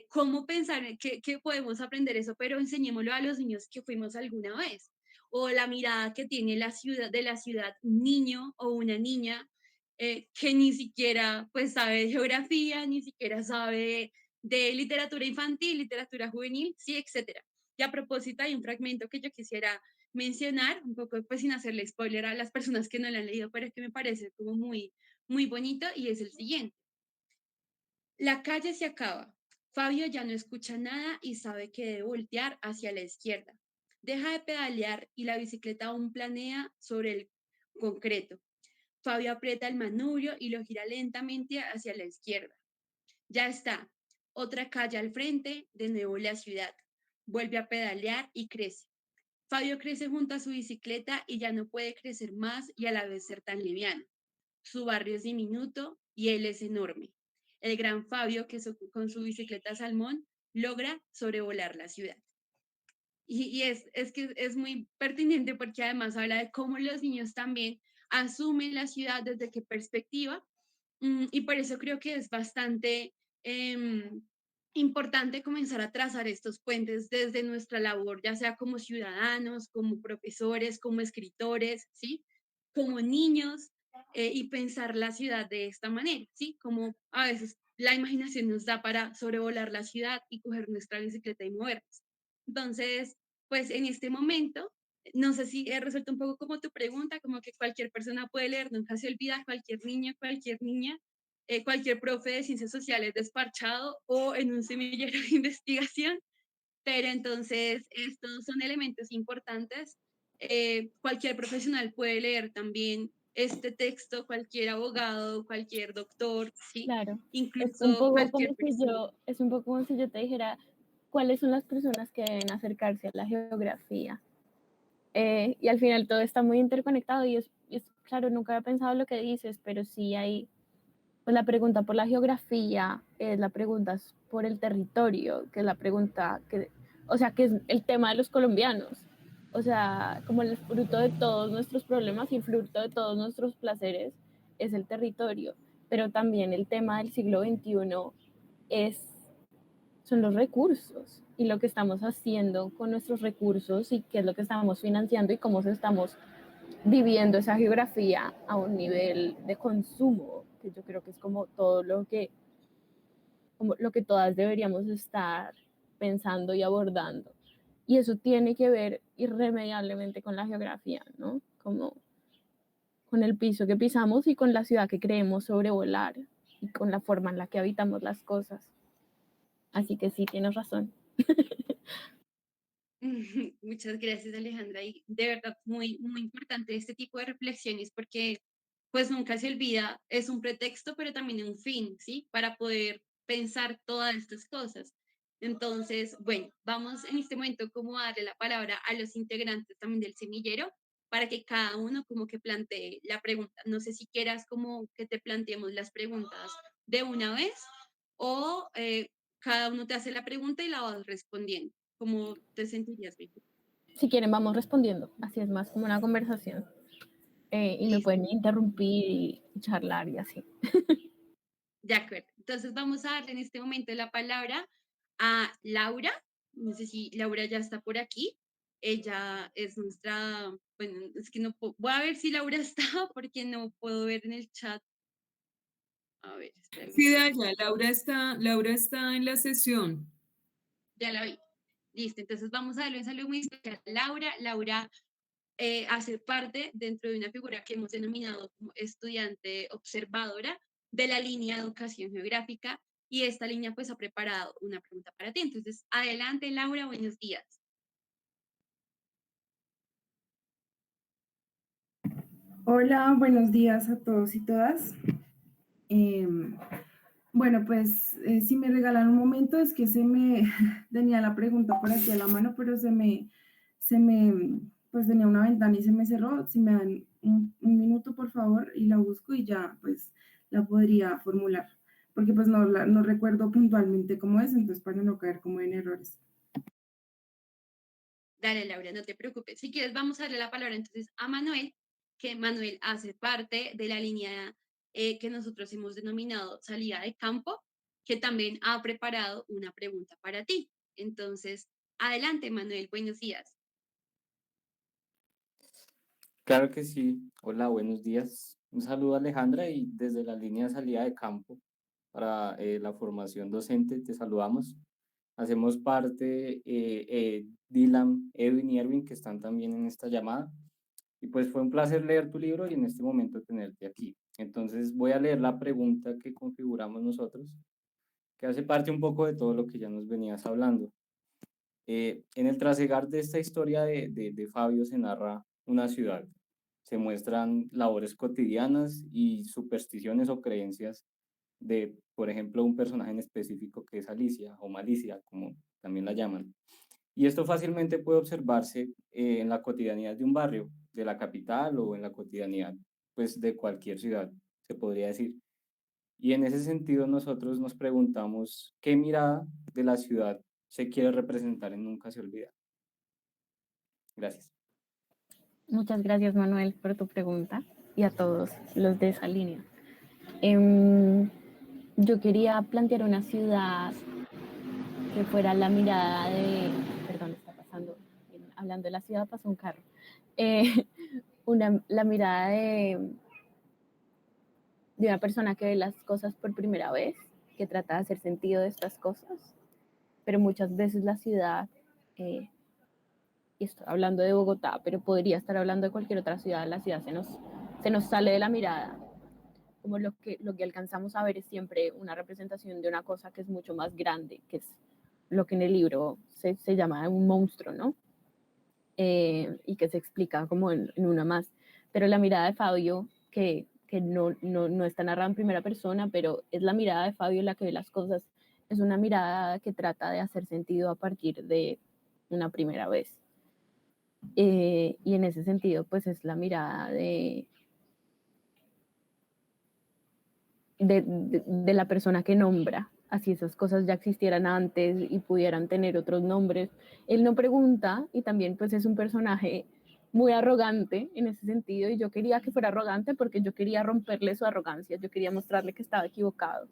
C: ¿Cómo pensar que podemos aprender eso, pero enseñémoslo a los niños que fuimos alguna vez? O la mirada que tiene de la ciudad un niño o una niña que ni siquiera pues sabe de geografía, ni siquiera sabe de literatura infantil, literatura juvenil, sí, etcétera. Y a propósito, hay un fragmento que yo quisiera mencionar, un poco pues sin hacerle spoiler a las personas que no lo han leído, pero que me parece como muy, muy bonito y es el siguiente. La calle se acaba. Fabio ya no escucha nada y sabe que debe voltear hacia la izquierda. Deja de pedalear y la bicicleta aún planea sobre el concreto. Fabio aprieta el manubrio y lo gira lentamente hacia la izquierda. Ya está. Otra calle al frente, de nuevo la ciudad. Vuelve a pedalear y crece. Fabio crece junto a su bicicleta y ya no puede crecer más y a la vez ser tan liviano. Su barrio es diminuto y él es enorme. El gran Fabio, que con su bicicleta Salmón, logra sobrevolar la ciudad. Y es que es muy pertinente porque además habla de cómo los niños también asumen la ciudad desde qué perspectiva. Y por eso creo que es bastante importante comenzar a trazar estos puentes desde nuestra labor, ya sea como ciudadanos, como profesores, como escritores, ¿sí? Como niños, y pensar la ciudad de esta manera, ¿sí? Como a veces la imaginación nos da para sobrevolar la ciudad y coger nuestra bicicleta y movernos. Entonces, pues en este momento, no sé si he resuelto un poco como tu pregunta, como que cualquier persona puede leer, nunca se olvida, cualquier niño, cualquier niña, cualquier profe de ciencias sociales desparchado o en un semillero de investigación, pero entonces estos son elementos importantes. Cualquier profesional puede leer también este texto, cualquier abogado, cualquier doctor, ¿sí?
B: Claro, es un
C: Incluso
B: poco
C: cualquier
B: como si
C: persona.
B: es un poco como si yo te dijera cuáles son las personas que deben acercarse a la geografía. Y al final todo está muy interconectado claro, nunca había pensado lo que dices, pero sí hay, pues la pregunta por la geografía, es la pregunta por el territorio, que es la pregunta que, o sea, que es el tema de los colombianos. O sea, como el fruto de todos nuestros problemas y el fruto de todos nuestros placeres es el territorio. Pero también el tema del siglo XXI es, son los recursos y lo que estamos haciendo con nuestros recursos y qué es lo que estamos financiando y cómo se estamos viviendo esa geografía a un nivel de consumo, que yo creo que es como todo como lo que todas deberíamos estar pensando y abordando. Y eso tiene que ver irremediablemente con la geografía, ¿no? Como con el piso que pisamos y con la ciudad que creemos sobrevolar y con la forma en la que habitamos las cosas. Así que sí, tienes razón.
C: Muchas gracias, Alejandra. Y de verdad, muy, muy importante este tipo de reflexiones porque pues nunca se olvida, es un pretexto, pero también un fin, ¿sí? Para poder pensar todas estas cosas. Entonces, bueno, vamos en este momento como a darle la palabra a los integrantes también del semillero para que cada uno como que plantee la pregunta. No sé si quieras como que te planteemos las preguntas de una vez o cada uno te hace la pregunta y la vas respondiendo. ¿Cómo te sentirías mejor?
B: Si quieren, vamos respondiendo. Así es más como una conversación. Y me
C: Listo,
B: pueden interrumpir y charlar y así.
C: de acuerdo. Entonces vamos a darle en este momento la palabra a Laura. No sé si Laura ya está por aquí. Ella es nuestra, bueno, es que no puedo, voy a ver si Laura está porque no puedo ver en el chat. A ver, espérame un
A: Sí,
C: segundo.
A: Daya, Laura está en la sesión.
C: Ya la vi. Listo, entonces vamos a darle un saludo muy especial a Laura. Laura hace parte dentro de una figura que hemos denominado como estudiante observadora de la línea de educación geográfica y esta línea pues ha preparado una pregunta para ti. Entonces, adelante Laura, buenos días.
D: Hola, buenos días a todos y todas. Em, bueno, pues si me regalan un momento, es que se me tenía la pregunta por aquí a la mano, pero pues tenía una ventana y se me cerró. Si me dan un minuto, por favor, y la busco y ya, pues la podría formular, porque pues no recuerdo puntualmente cómo es, entonces para no caer como en errores.
C: Dale Laura, no te preocupes. Si quieres, vamos a darle la palabra entonces a Manuel, que Manuel hace parte de la línea que nosotros hemos denominado salida de campo, que también ha preparado una pregunta para ti. Entonces, adelante Manuel, buenos días.
E: Claro que sí. Hola, buenos días. Un saludo Alejandra y desde la línea de salida de campo para la formación docente te saludamos. Hacemos parte Dylan, Edwin y Erwin que están también en esta llamada. Y pues fue un placer leer tu libro y en este momento tenerte aquí. Entonces voy a leer la pregunta que configuramos nosotros, que hace parte un poco de todo lo que ya nos venías hablando. En el trasegar de esta historia de Fabio se narra una ciudad. Se muestran labores cotidianas y supersticiones o creencias de, por ejemplo, un personaje en específico que es Alicia o Malicia, como también la llaman. Y esto fácilmente puede observarse en la cotidianidad de un barrio, de la capital o en la cotidianidad, pues, de cualquier ciudad, se podría decir. Y en ese sentido nosotros nos preguntamos qué mirada de la ciudad se quiere representar en Nunca se olvida. Gracias.
B: Muchas gracias, Manuel, por tu pregunta y a todos los de esa línea. Yo quería plantear una ciudad que fuera la mirada de... Perdón, está pasando. Hablando de la ciudad, pasó un carro. La mirada de una persona que ve las cosas por primera vez, que trata de hacer sentido de estas cosas, pero muchas veces la ciudad, y estoy hablando de Bogotá, pero podría estar hablando de cualquier otra ciudad, la ciudad se nos sale de la mirada, como lo que alcanzamos a ver es siempre una representación de una cosa que es mucho más grande, que es lo que en el libro se llama un monstruo, ¿no? Y que se explica como en una más. Pero la mirada de Fabio, que no está narrada en primera persona, pero es la mirada de Fabio la que ve las cosas, es una mirada que trata de hacer sentido a partir de una primera vez. Y en ese sentido, pues es la mirada de la persona que nombra, así esas cosas ya existieran antes y pudieran tener otros nombres. Él no pregunta y también pues es un personaje muy arrogante en ese sentido y yo quería que fuera arrogante porque yo quería romperle su arrogancia, yo quería mostrarle que estaba equivocado.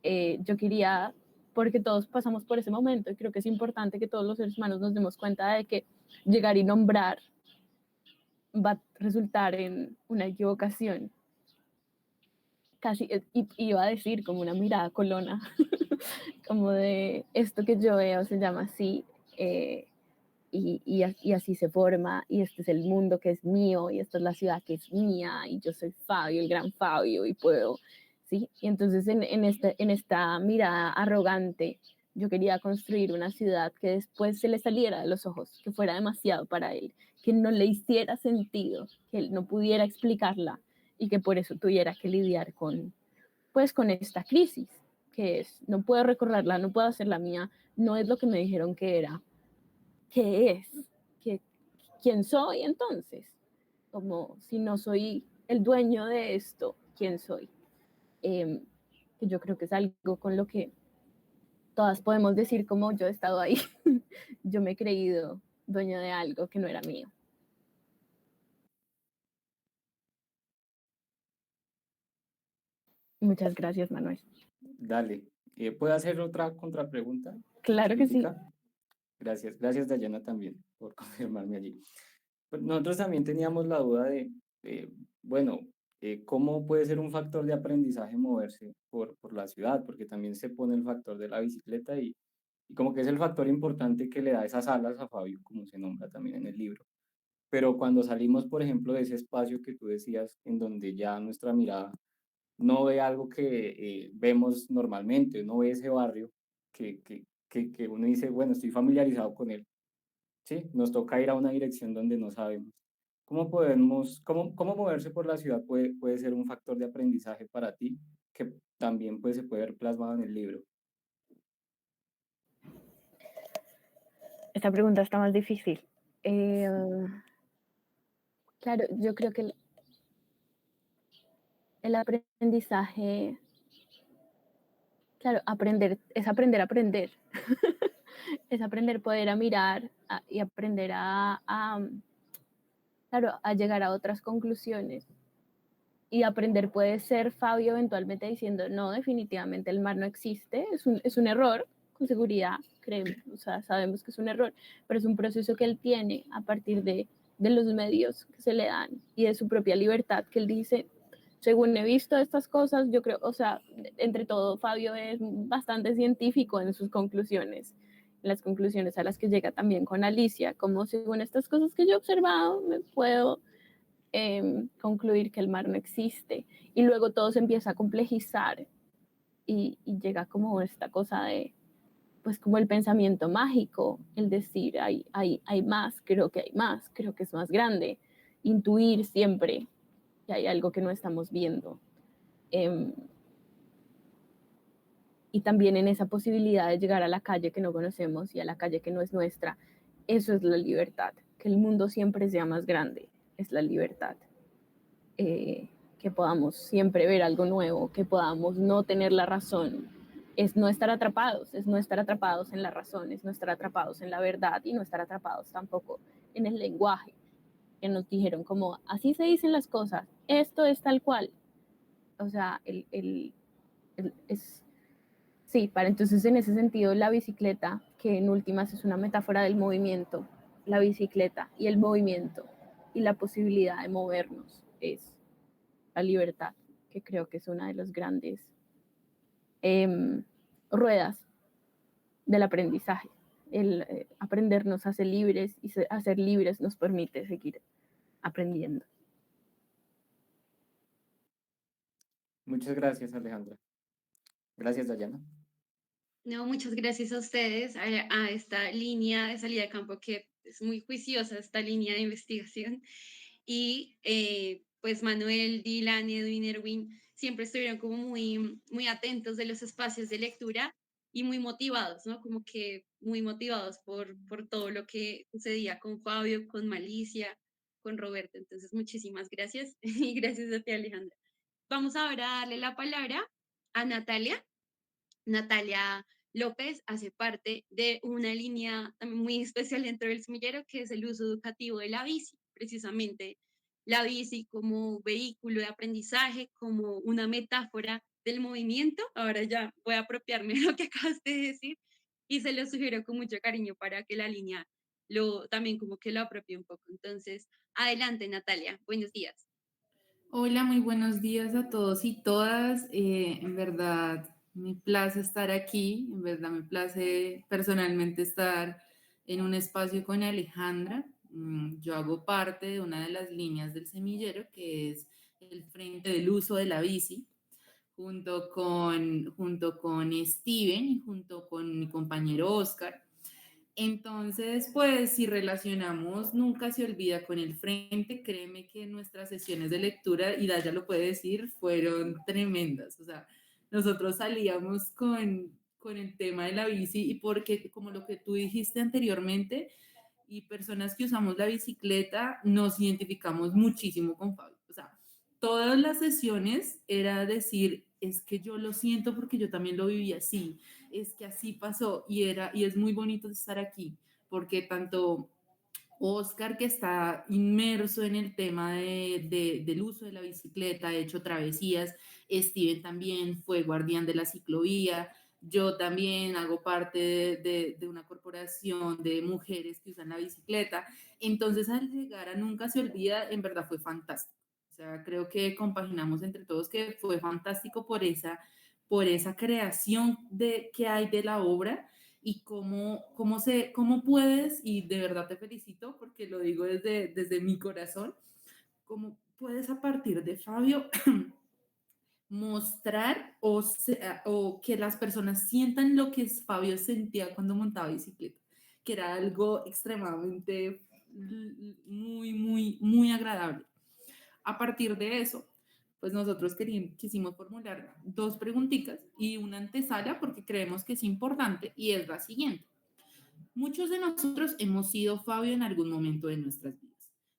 B: Yo quería, porque todos pasamos por ese momento y creo que es importante que todos los seres humanos nos demos cuenta de que llegar y nombrar va a resultar en una equivocación. Casi iba a decir como una mirada colona, como de esto que yo veo se llama así, y así se forma, y este es el mundo que es mío, y esta es la ciudad que es mía, y yo soy Fabio, el gran Fabio, y puedo, ¿sí? Y entonces en esta mirada arrogante, yo quería construir una ciudad que después se le saliera de los ojos, que fuera demasiado para él, que no le hiciera sentido, que él no pudiera explicarla, y que por eso tuviera que lidiar con esta crisis, que es, no puedo recorrerla, no puedo hacerla mía, no es lo que me dijeron que era, ¿qué es? ¿Quién soy entonces? Como si no soy el dueño de esto, ¿quién soy? Que yo creo que es algo con lo que todas podemos decir como yo he estado ahí, yo me he creído dueño de algo que no era mío. Muchas gracias, Manuel.
E: Dale. ¿Puedo hacer otra contrapregunta?
B: Claro que sí.
E: Gracias. Gracias, Dayana, también por confirmarme allí. Pues nosotros también teníamos la duda bueno, ¿cómo puede ser un factor de aprendizaje moverse por la ciudad? Porque también se pone el factor de la bicicleta y como que es el factor importante que le da esas alas a Fabio, como se nombra también en el libro. Pero cuando salimos, por ejemplo, de ese espacio que tú decías, en donde ya nuestra mirada no ve algo que vemos normalmente, no ve ese barrio que uno dice, bueno, estoy familiarizado con él, ¿sí? Nos toca ir a una dirección donde no sabemos. ¿Cómo moverse por la ciudad puede ser un factor de aprendizaje para ti que también pues, se puede ver plasmado en el libro?
B: Esta pregunta está más difícil. Claro, yo creo que el aprendizaje, claro, es aprender a aprender. Es aprender poder a mirar y aprender claro, a llegar a otras conclusiones. Y aprender puede ser Fabio eventualmente diciendo, no, definitivamente el mar no existe, es un error, con seguridad, creemos, o sea, sabemos que es un error, pero es un proceso que él tiene a partir de los medios que se le dan y de su propia libertad, que él dice, según he visto estas cosas, yo creo, o sea, entre todo, Fabio es bastante científico en sus conclusiones, en las conclusiones a las que llega también con Alicia, como según estas cosas que yo he observado, me puedo concluir que el mar no existe. Y luego todo se empieza a complejizar y llega como esta cosa de, pues como el pensamiento mágico, el decir, hay más, creo que hay más, creo que es más grande, intuir siempre que hay algo que no estamos viendo. Y también en esa posibilidad de llegar a la calle que no conocemos y a la calle que no es nuestra, eso es la libertad, que el mundo siempre sea más grande, es la libertad. Que podamos siempre ver algo nuevo, que podamos no tener la razón, es no estar atrapados en la razón, es no estar atrapados en la verdad y no estar atrapados tampoco en el lenguaje, que nos dijeron como, así se dicen las cosas, esto es tal cual. O sea, sí, para entonces en ese sentido la bicicleta, que en últimas es una metáfora del movimiento, la bicicleta y el movimiento y la posibilidad de movernos es la libertad, que creo que es una de las grandes ruedas del aprendizaje. El aprendernos a ser libres y a ser libres nos permite seguir aprendiendo.
E: Muchas gracias, Alejandra. Gracias, Dayana.
C: No, muchas gracias a ustedes, a esta línea de salida de campo que es muy juiciosa, esta línea de investigación. Y pues Manuel, Dylan, Edwin, Erwin siempre estuvieron como muy atentos de los espacios de lectura y muy motivados, ¿no? Como que muy motivados por todo lo que sucedía con Fabio, con Malicia, con Roberto. Entonces, muchísimas gracias y gracias a ti, Alejandra. Vamos ahora a darle la palabra a Natalia. Natalia López hace parte de una línea también muy especial dentro del semillero, que es el uso educativo de la bici, precisamente la bici como vehículo de aprendizaje, como una metáfora del movimiento. Ahora ya voy a apropiarme de lo que acabas de decir y se lo sugiero con mucho cariño para que la línea también como que lo apropie un poco. Entonces, adelante Natalia, buenos días.
F: Hola, muy buenos días a todos y todas. En verdad, me place estar aquí. En verdad, me place personalmente estar en un espacio con Alejandra. Yo hago parte de una de las líneas del semillero, que es el Frente del Uso de la Bici, junto con Steven y junto con mi compañero Oscar. Entonces, pues si relacionamos Nunca se olvida con el frente, créeme que nuestras sesiones de lectura, y Daya lo puede decir, fueron tremendas. O sea, nosotros salíamos con el tema de la bici y porque, como lo que tú dijiste anteriormente, y personas que usamos la bicicleta, nos identificamos muchísimo con Fabio. O sea, todas las sesiones era decir, es que yo lo siento porque yo también lo viví así, es que así pasó y es muy bonito estar aquí porque tanto Oscar, que está inmerso en el tema del uso de la bicicleta, ha hecho travesías, Steven también fue guardián de la ciclovía, yo también hago parte de una corporación de mujeres que usan la bicicleta, entonces al llegar a Nunca se olvida, en verdad fue fantástico. O sea, creo que compaginamos entre todos que fue fantástico por esa creación que hay de la obra y cómo puedes, y de verdad te felicito porque lo digo desde mi corazón, cómo puedes a partir de Fabio mostrar o que las personas sientan lo que Fabio sentía cuando montaba bicicleta, que era algo extremadamente muy agradable. A partir de eso, pues nosotros quisimos formular dos preguntitas y una antesala porque creemos que es importante y es la siguiente. Muchos de nosotros hemos sido Fabio en algún momento de nuestras vidas.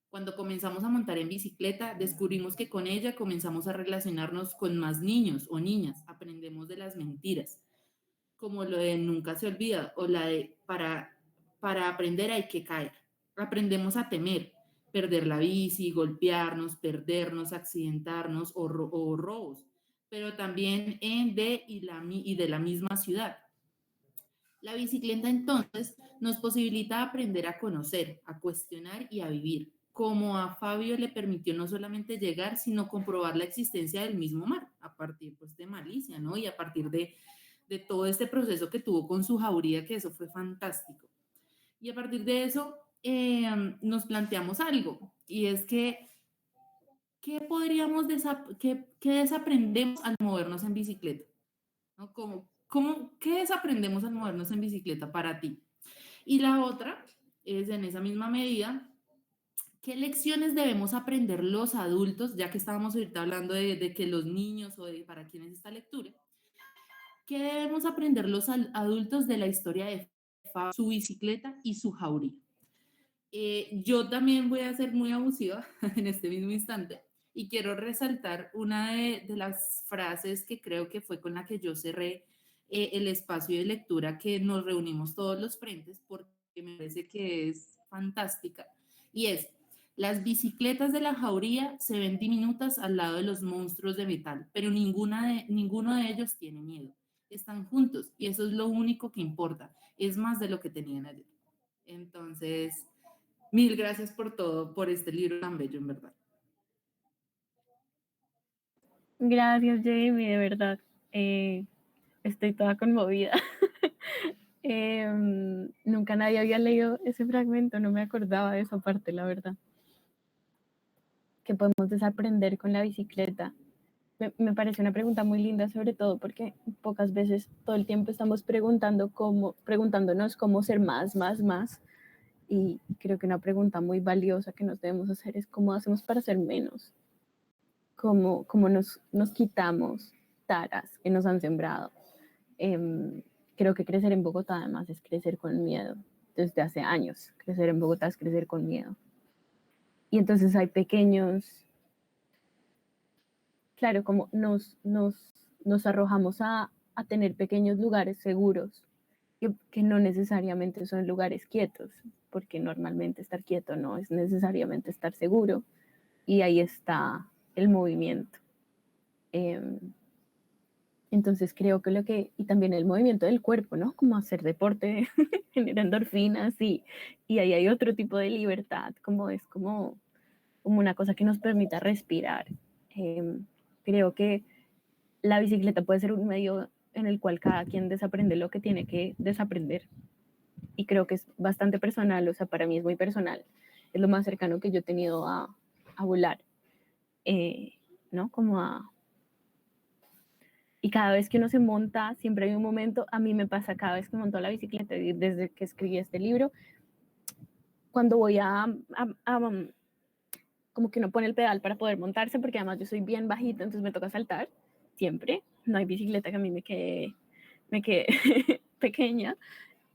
F: Cuando comenzamos a montar en bicicleta, descubrimos que con ella comenzamos a relacionarnos con más niños o niñas, aprendemos de las mentiras, como lo de Nunca se olvida o la de para aprender hay que caer. Aprendemos a temer, perder la bici, golpearnos, perdernos, accidentarnos o robos, pero también y de la misma ciudad. La bicicleta entonces nos posibilita aprender a conocer, a cuestionar y a vivir, como a Fabio le permitió no solamente llegar, sino comprobar la existencia del mismo mar, a partir pues, de Malicia, ¿no? Y a partir de todo este proceso que tuvo con su jauría, que eso fue fantástico. Y a partir de eso nos planteamos algo, y es que ¿qué podríamos qué desaprendemos al movernos en bicicleta? ¿No? ¿Qué desaprendemos al movernos en bicicleta para ti? Y la otra es, en esa misma medida, ¿qué lecciones debemos aprender los adultos, ya que estábamos ahorita hablando de que los niños o de para quién es esta lectura? ¿Qué debemos aprender los adultos de la historia de Fabio, su bicicleta y su jauría? Yo también voy a ser muy abusiva en este mismo instante y quiero resaltar una de las frases que creo que fue con la que yo cerré el espacio de lectura que nos reunimos todos los frentes porque me parece que es fantástica y es: las bicicletas de la jauría se ven diminutas al lado de los monstruos de metal, pero ninguno de ellos tiene miedo. Están juntos y eso es lo único que importa. Es más de lo que tenían ayer. Entonces, mil gracias por todo, por este libro tan bello, en verdad.
B: Gracias, Jamie, de verdad. Estoy toda conmovida. Nunca nadie había leído ese fragmento, no me acordaba de esa parte, la verdad. ¿Qué podemos desaprender con la bicicleta? Me parece una pregunta muy linda, sobre todo porque pocas veces todo el tiempo estamos preguntándonos cómo ser más, y creo que una pregunta muy valiosa que nos debemos hacer es cómo hacemos para ser menos, cómo nos quitamos taras que nos han sembrado. Creo que crecer en Bogotá además es crecer con miedo. Desde hace años, crecer en Bogotá es crecer con miedo. Y entonces hay pequeños, claro, como nos arrojamos a tener pequeños lugares seguros, que no necesariamente son lugares quietos, porque normalmente estar quieto no es necesariamente estar seguro, y ahí está el movimiento. Entonces creo que y también el movimiento del cuerpo, ¿no? Como hacer deporte genera endorfinas y ahí hay otro tipo de libertad, como una cosa que nos permita respirar. Creo que la bicicleta puede ser un medio en el cual cada quien desaprende lo que tiene que desaprender. Y creo que es bastante personal, o sea, para mí es muy personal. Es lo más cercano que yo he tenido a volar, ¿no? Y cada vez que uno se monta, siempre hay un momento, a mí me pasa cada vez que monto la bicicleta, desde que escribí este libro, cuando voy como que uno pone el pedal para poder montarse, porque además yo soy bien bajita, entonces me toca saltar, siempre. No hay bicicleta que a mí me quede pequeña.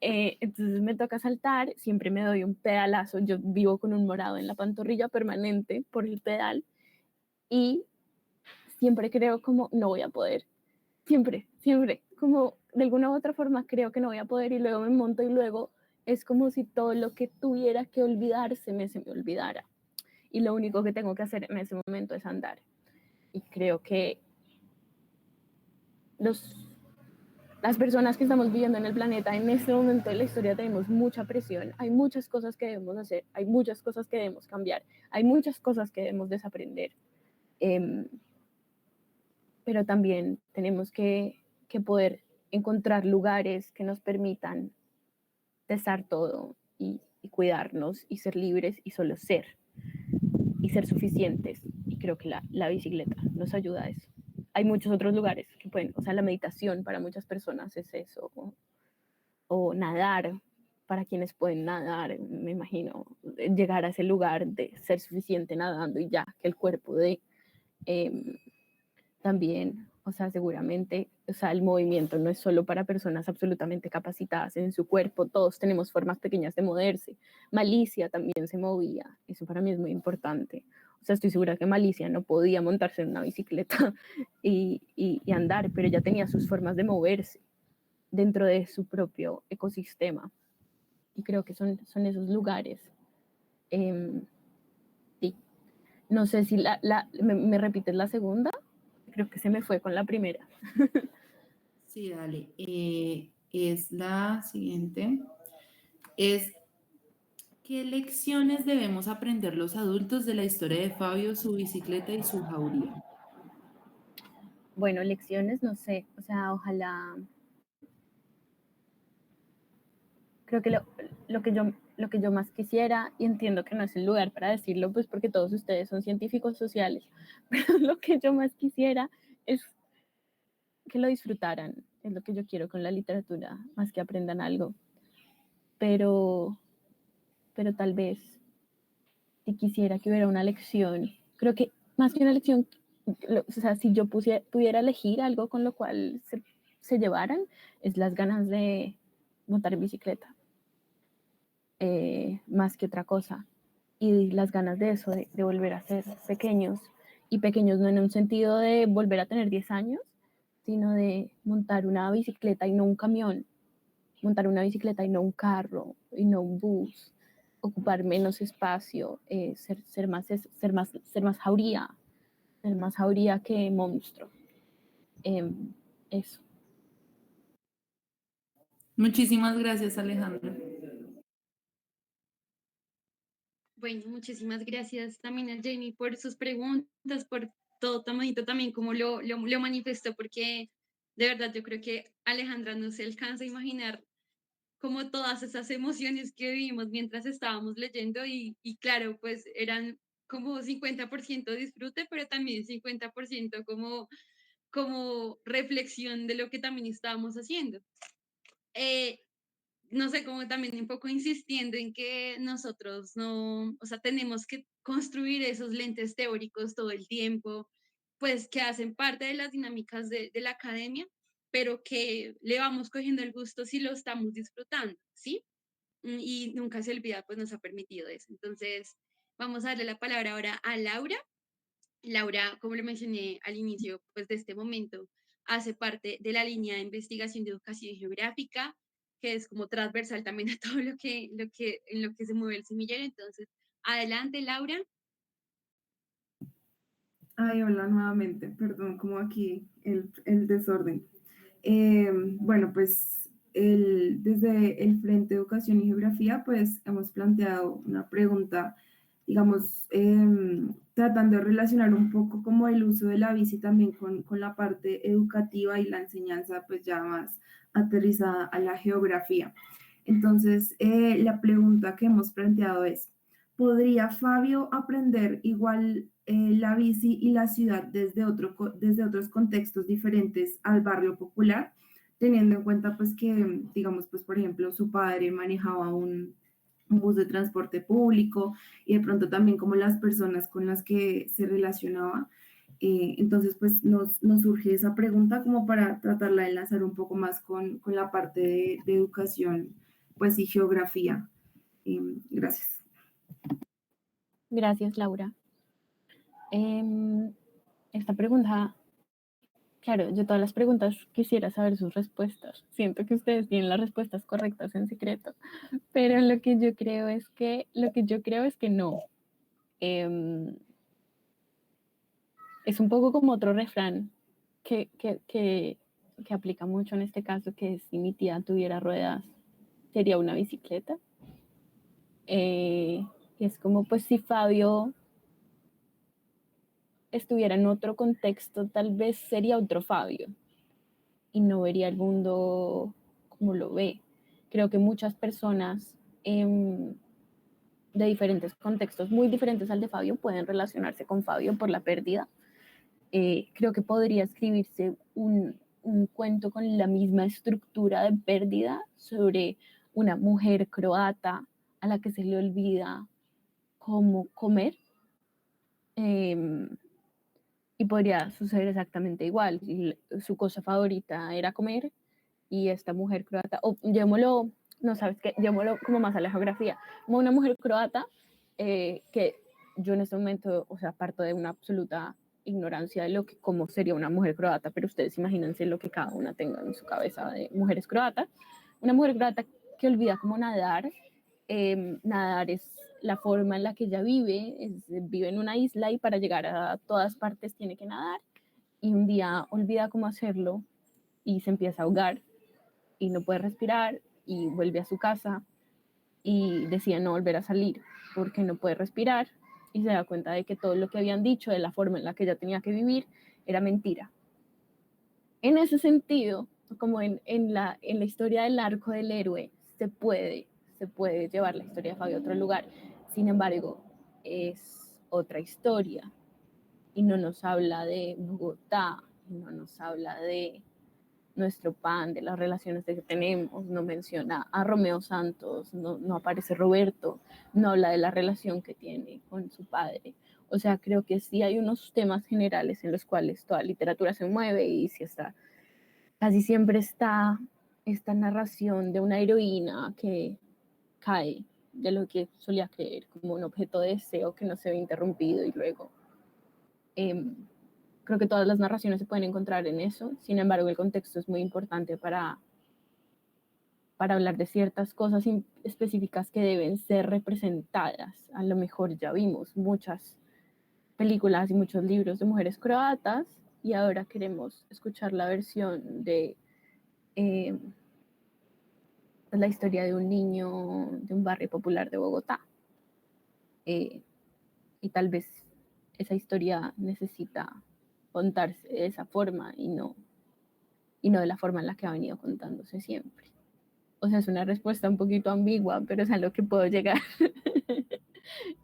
B: Entonces me toca saltar, siempre me doy un pedalazo, yo vivo con un morado en la pantorrilla permanente por el pedal y siempre creo como no voy a poder, siempre, como de alguna u otra forma creo que no voy a poder y luego me monto y luego es como si todo lo que tuviera que olvidarse se me olvidara y lo único que tengo que hacer en ese momento es andar. Y creo que las personas que estamos viviendo en el planeta en este momento de la historia tenemos mucha presión, hay muchas cosas que debemos hacer, hay muchas cosas que debemos cambiar, hay muchas cosas que debemos desaprender, pero también tenemos que poder encontrar lugares que nos permitan cesar todo y cuidarnos y ser libres y solo ser y ser suficientes. Y creo que la bicicleta nos ayuda a eso. Hay muchos otros lugares que pueden, o sea, la meditación para muchas personas es eso, o nadar para quienes pueden nadar, me imagino, llegar a ese lugar de ser suficiente nadando y ya, que el cuerpo de también, o sea, seguramente, o sea, el movimiento no es solo para personas absolutamente capacitadas en su cuerpo, todos tenemos formas pequeñas de moverse. Malicia también se movía, eso para mí es muy importante. O sea, estoy segura que Malicia no podía montarse en una bicicleta y andar, pero ella tenía sus formas de moverse dentro de su propio ecosistema. Y creo que son esos lugares. Sí. No sé si me repites la segunda. Creo que se me fue con la primera.
F: Sí, dale. Es la siguiente. ¿Qué lecciones debemos aprender los adultos de la historia de Fabio, su bicicleta y su jauría?
B: Bueno, lecciones, no sé, o sea, ojalá. Creo que lo que yo más quisiera, y entiendo que no es el lugar para decirlo, pues porque todos ustedes son científicos sociales, pero lo que yo más quisiera es que lo disfrutaran, es lo que yo quiero con la literatura, más que aprendan algo. Pero tal vez si quisiera que hubiera una lección, creo que más que una lección, o sea, si yo pudiera elegir algo con lo cual se llevaran, es las ganas de montar en bicicleta, más que otra cosa. Y las ganas de eso, de volver a ser pequeños, y pequeños no en un sentido de volver a tener 10 años, sino de montar una bicicleta y no un camión, montar una bicicleta y no un carro, y no un bus, ocupar menos espacio, ser más jauría que monstruo. Eso.
F: Muchísimas gracias, Alejandra.
C: Bueno, muchísimas gracias también a Jenny por sus preguntas, por todo tan bonito también como lo manifestó, porque de verdad yo creo que Alejandra no se alcanza a imaginar como todas esas emociones que vivimos mientras estábamos leyendo y claro, pues eran como 50% disfrute, pero también 50% como reflexión de lo que también estábamos haciendo. No sé, como también un poco insistiendo en que nosotros no, o sea, tenemos que construir esos lentes teóricos todo el tiempo, pues que hacen parte de las dinámicas de la academia, pero que le vamos cogiendo el gusto si lo estamos disfrutando, ¿sí? Y nunca se olvida, pues nos ha permitido eso. Entonces, vamos a darle la palabra ahora a Laura. Laura, como le mencioné al inicio, pues de este momento, hace parte de la línea de investigación de educación geográfica, que es como transversal también a todo en lo que se mueve el semillero. Entonces, adelante, Laura.
D: Ay, hola nuevamente, perdón, como aquí el desorden. Bueno, pues desde el Frente Educación y Geografía, pues hemos planteado una pregunta, digamos, tratando de relacionar un poco como el uso de la bici también con la parte educativa y la enseñanza, pues ya más aterrizada a la geografía. Entonces, la pregunta que hemos planteado es, ¿podría Fabio aprender igual la bici y la ciudad desde otros contextos diferentes al barrio popular? Teniendo en cuenta pues que, digamos, pues por ejemplo, su padre manejaba un bus de transporte público y de pronto también como las personas con las que se relacionaba. Entonces, pues nos surge esa pregunta como para tratarla de enlazar un poco más con la parte de educación, pues y geografía. Gracias.
B: Gracias, Laura. Esta pregunta, claro, yo todas las preguntas quisiera saber sus respuestas. Siento que ustedes tienen las respuestas correctas en secreto, pero lo que yo creo es que no. Es un poco como otro refrán que aplica mucho en este caso, que es, si mi tía tuviera ruedas, sería una bicicleta. Y es como, pues si Fabio estuviera en otro contexto, tal vez sería otro Fabio y no vería el mundo como lo ve. Creo que muchas personas de diferentes contextos, muy diferentes al de Fabio, pueden relacionarse con Fabio por la pérdida. Creo que podría escribirse un cuento con la misma estructura de pérdida sobre una mujer croata a la que se le olvida cómo comer. Y podría suceder exactamente igual. Si su cosa favorita era comer y esta mujer croata, o llevémoslo, no sabes qué, llevémoslo como más a la geografía, como una mujer croata que yo en este momento, o sea, parto de una absoluta ignorancia de cómo sería una mujer croata, pero ustedes imagínense lo que cada una tenga en su cabeza de mujeres croatas. Una mujer croata que olvida cómo nadar. Nadar es la forma en la que ella vive en una isla y para llegar a todas partes tiene que nadar, y un día olvida cómo hacerlo y se empieza a ahogar y no puede respirar y vuelve a su casa y decide no volver a salir porque no puede respirar, y se da cuenta de que todo lo que habían dicho de la forma en la que ella tenía que vivir era mentira. En ese sentido, como en la historia del arco del héroe, se puede llevar la historia de Fabio a otro lugar. Sin embargo, es otra historia y no nos habla de Bogotá, y no nos habla de nuestro pan, de las relaciones que tenemos, no menciona a Romeo Santos, no aparece Roberto, no habla de la relación que tiene con su padre. O sea, creo que sí hay unos temas generales en los cuales toda literatura se mueve y sí está, casi siempre está esta narración de una heroína que cae de lo que solía creer como un objeto de deseo que no se ve interrumpido y luego creo que todas las narraciones se pueden encontrar en eso. Sin embargo, el contexto es muy importante para hablar de ciertas cosas específicas que deben ser representadas. A lo mejor ya vimos muchas películas y muchos libros de mujeres croatas y ahora queremos escuchar la versión de la historia de un niño de un barrio popular de Bogotá. Y tal vez esa historia necesita contarse de esa forma y no de la forma en la que ha venido contándose siempre. O sea, es una respuesta un poquito ambigua, pero es a lo que puedo llegar.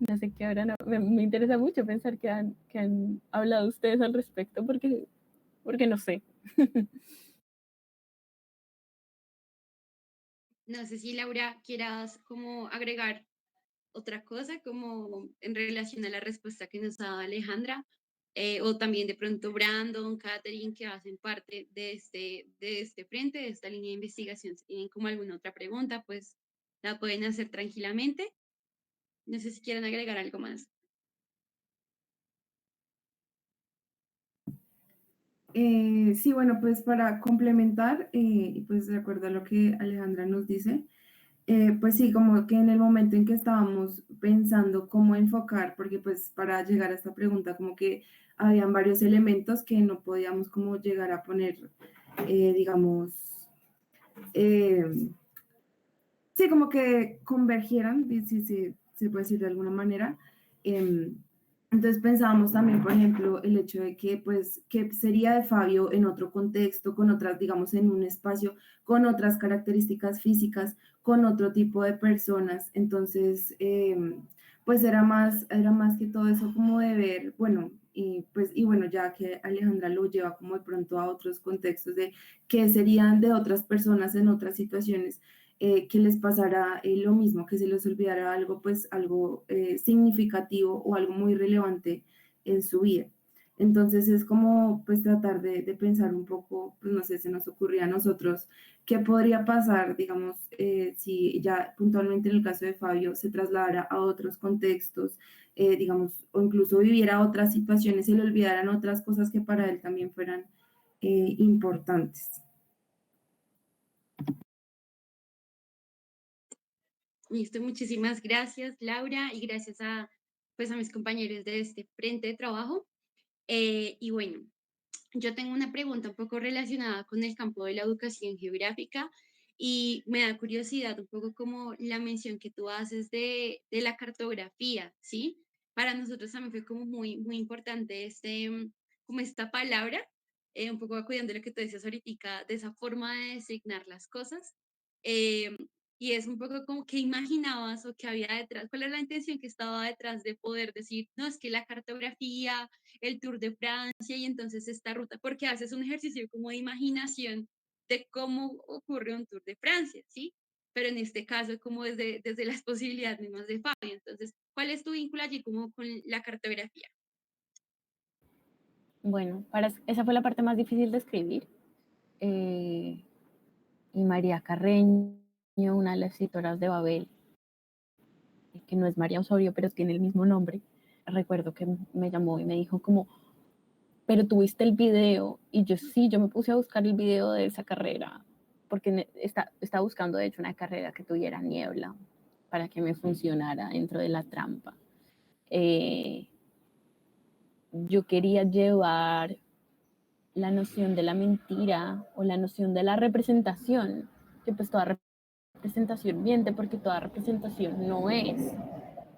B: No sé qué ahora no, me interesa mucho pensar que han hablado ustedes al respecto porque no sé.
C: No sé si Laura quieras como agregar otra cosa como en relación a la respuesta que nos ha dado Alejandra, o también de pronto Brandon, Catherine, que hacen parte de este frente, de esta línea de investigación. Si tienen como alguna otra pregunta, pues la pueden hacer tranquilamente. No sé si quieren agregar algo más.
D: Sí, bueno, pues para complementar, y pues de acuerdo a lo que Alejandra nos dice, pues sí, como que en el momento en que estábamos pensando cómo enfocar, porque pues para llegar a esta pregunta como que habían varios elementos que no podíamos como llegar a poner, digamos, sí, como que convergieran, si se puede decir de alguna manera. Entonces pensábamos también, por ejemplo, el hecho de que, pues, ¿qué sería de Fabio en otro contexto, con otras, digamos, en un espacio, con otras características físicas, con otro tipo de personas? Entonces, pues era más que todo eso como de ver, bueno, y pues, y bueno, ya que Alejandra lo lleva como de pronto a otros contextos de qué serían de otras personas en otras situaciones, que les pasara lo mismo, que se les olvidara algo, pues algo significativo o algo muy relevante en su vida. Entonces es como pues tratar de pensar un poco, pues no sé, se nos ocurría a nosotros qué podría pasar, digamos, si ya puntualmente en el caso de Fabio se trasladara a otros contextos, digamos, o incluso viviera otras situaciones, se le olvidaran otras cosas que para él también fueran importantes.
C: Listo, muchísimas gracias, Laura, y gracias pues, a mis compañeros de este frente de trabajo. Y bueno, yo tengo una pregunta un poco relacionada con el campo de la educación geográfica y me da curiosidad un poco como la mención que tú haces de la cartografía, ¿sí? Para nosotros también fue como muy importante como esta palabra, un poco acudiendo a lo que tú decías ahorita, de esa forma de designar las cosas. Eh, y es un poco como qué imaginabas o qué había detrás, cuál era la intención que estaba detrás de poder decir, no, es que la cartografía, el Tour de Francia y entonces esta ruta, porque haces un ejercicio como de imaginación de cómo ocurre un Tour de Francia, ¿sí? Pero en este caso como desde las posibilidades mismas de Fabio. Entonces, ¿cuál es tu vínculo allí como con la cartografía?
B: Bueno, esa fue la parte más difícil de escribir. Y María Carreño, una de las escritoras de Babel, que no es María Osorio, pero tiene el mismo nombre, recuerdo que me llamó y me dijo como, pero tuviste el video, y yo me puse a buscar el video de esa carrera, porque estaba buscando de hecho una carrera que tuviera niebla para que me funcionara dentro de la trampa. Yo quería llevar la noción de la mentira o la noción de la representación, que pues toda representación miente porque toda representación no es.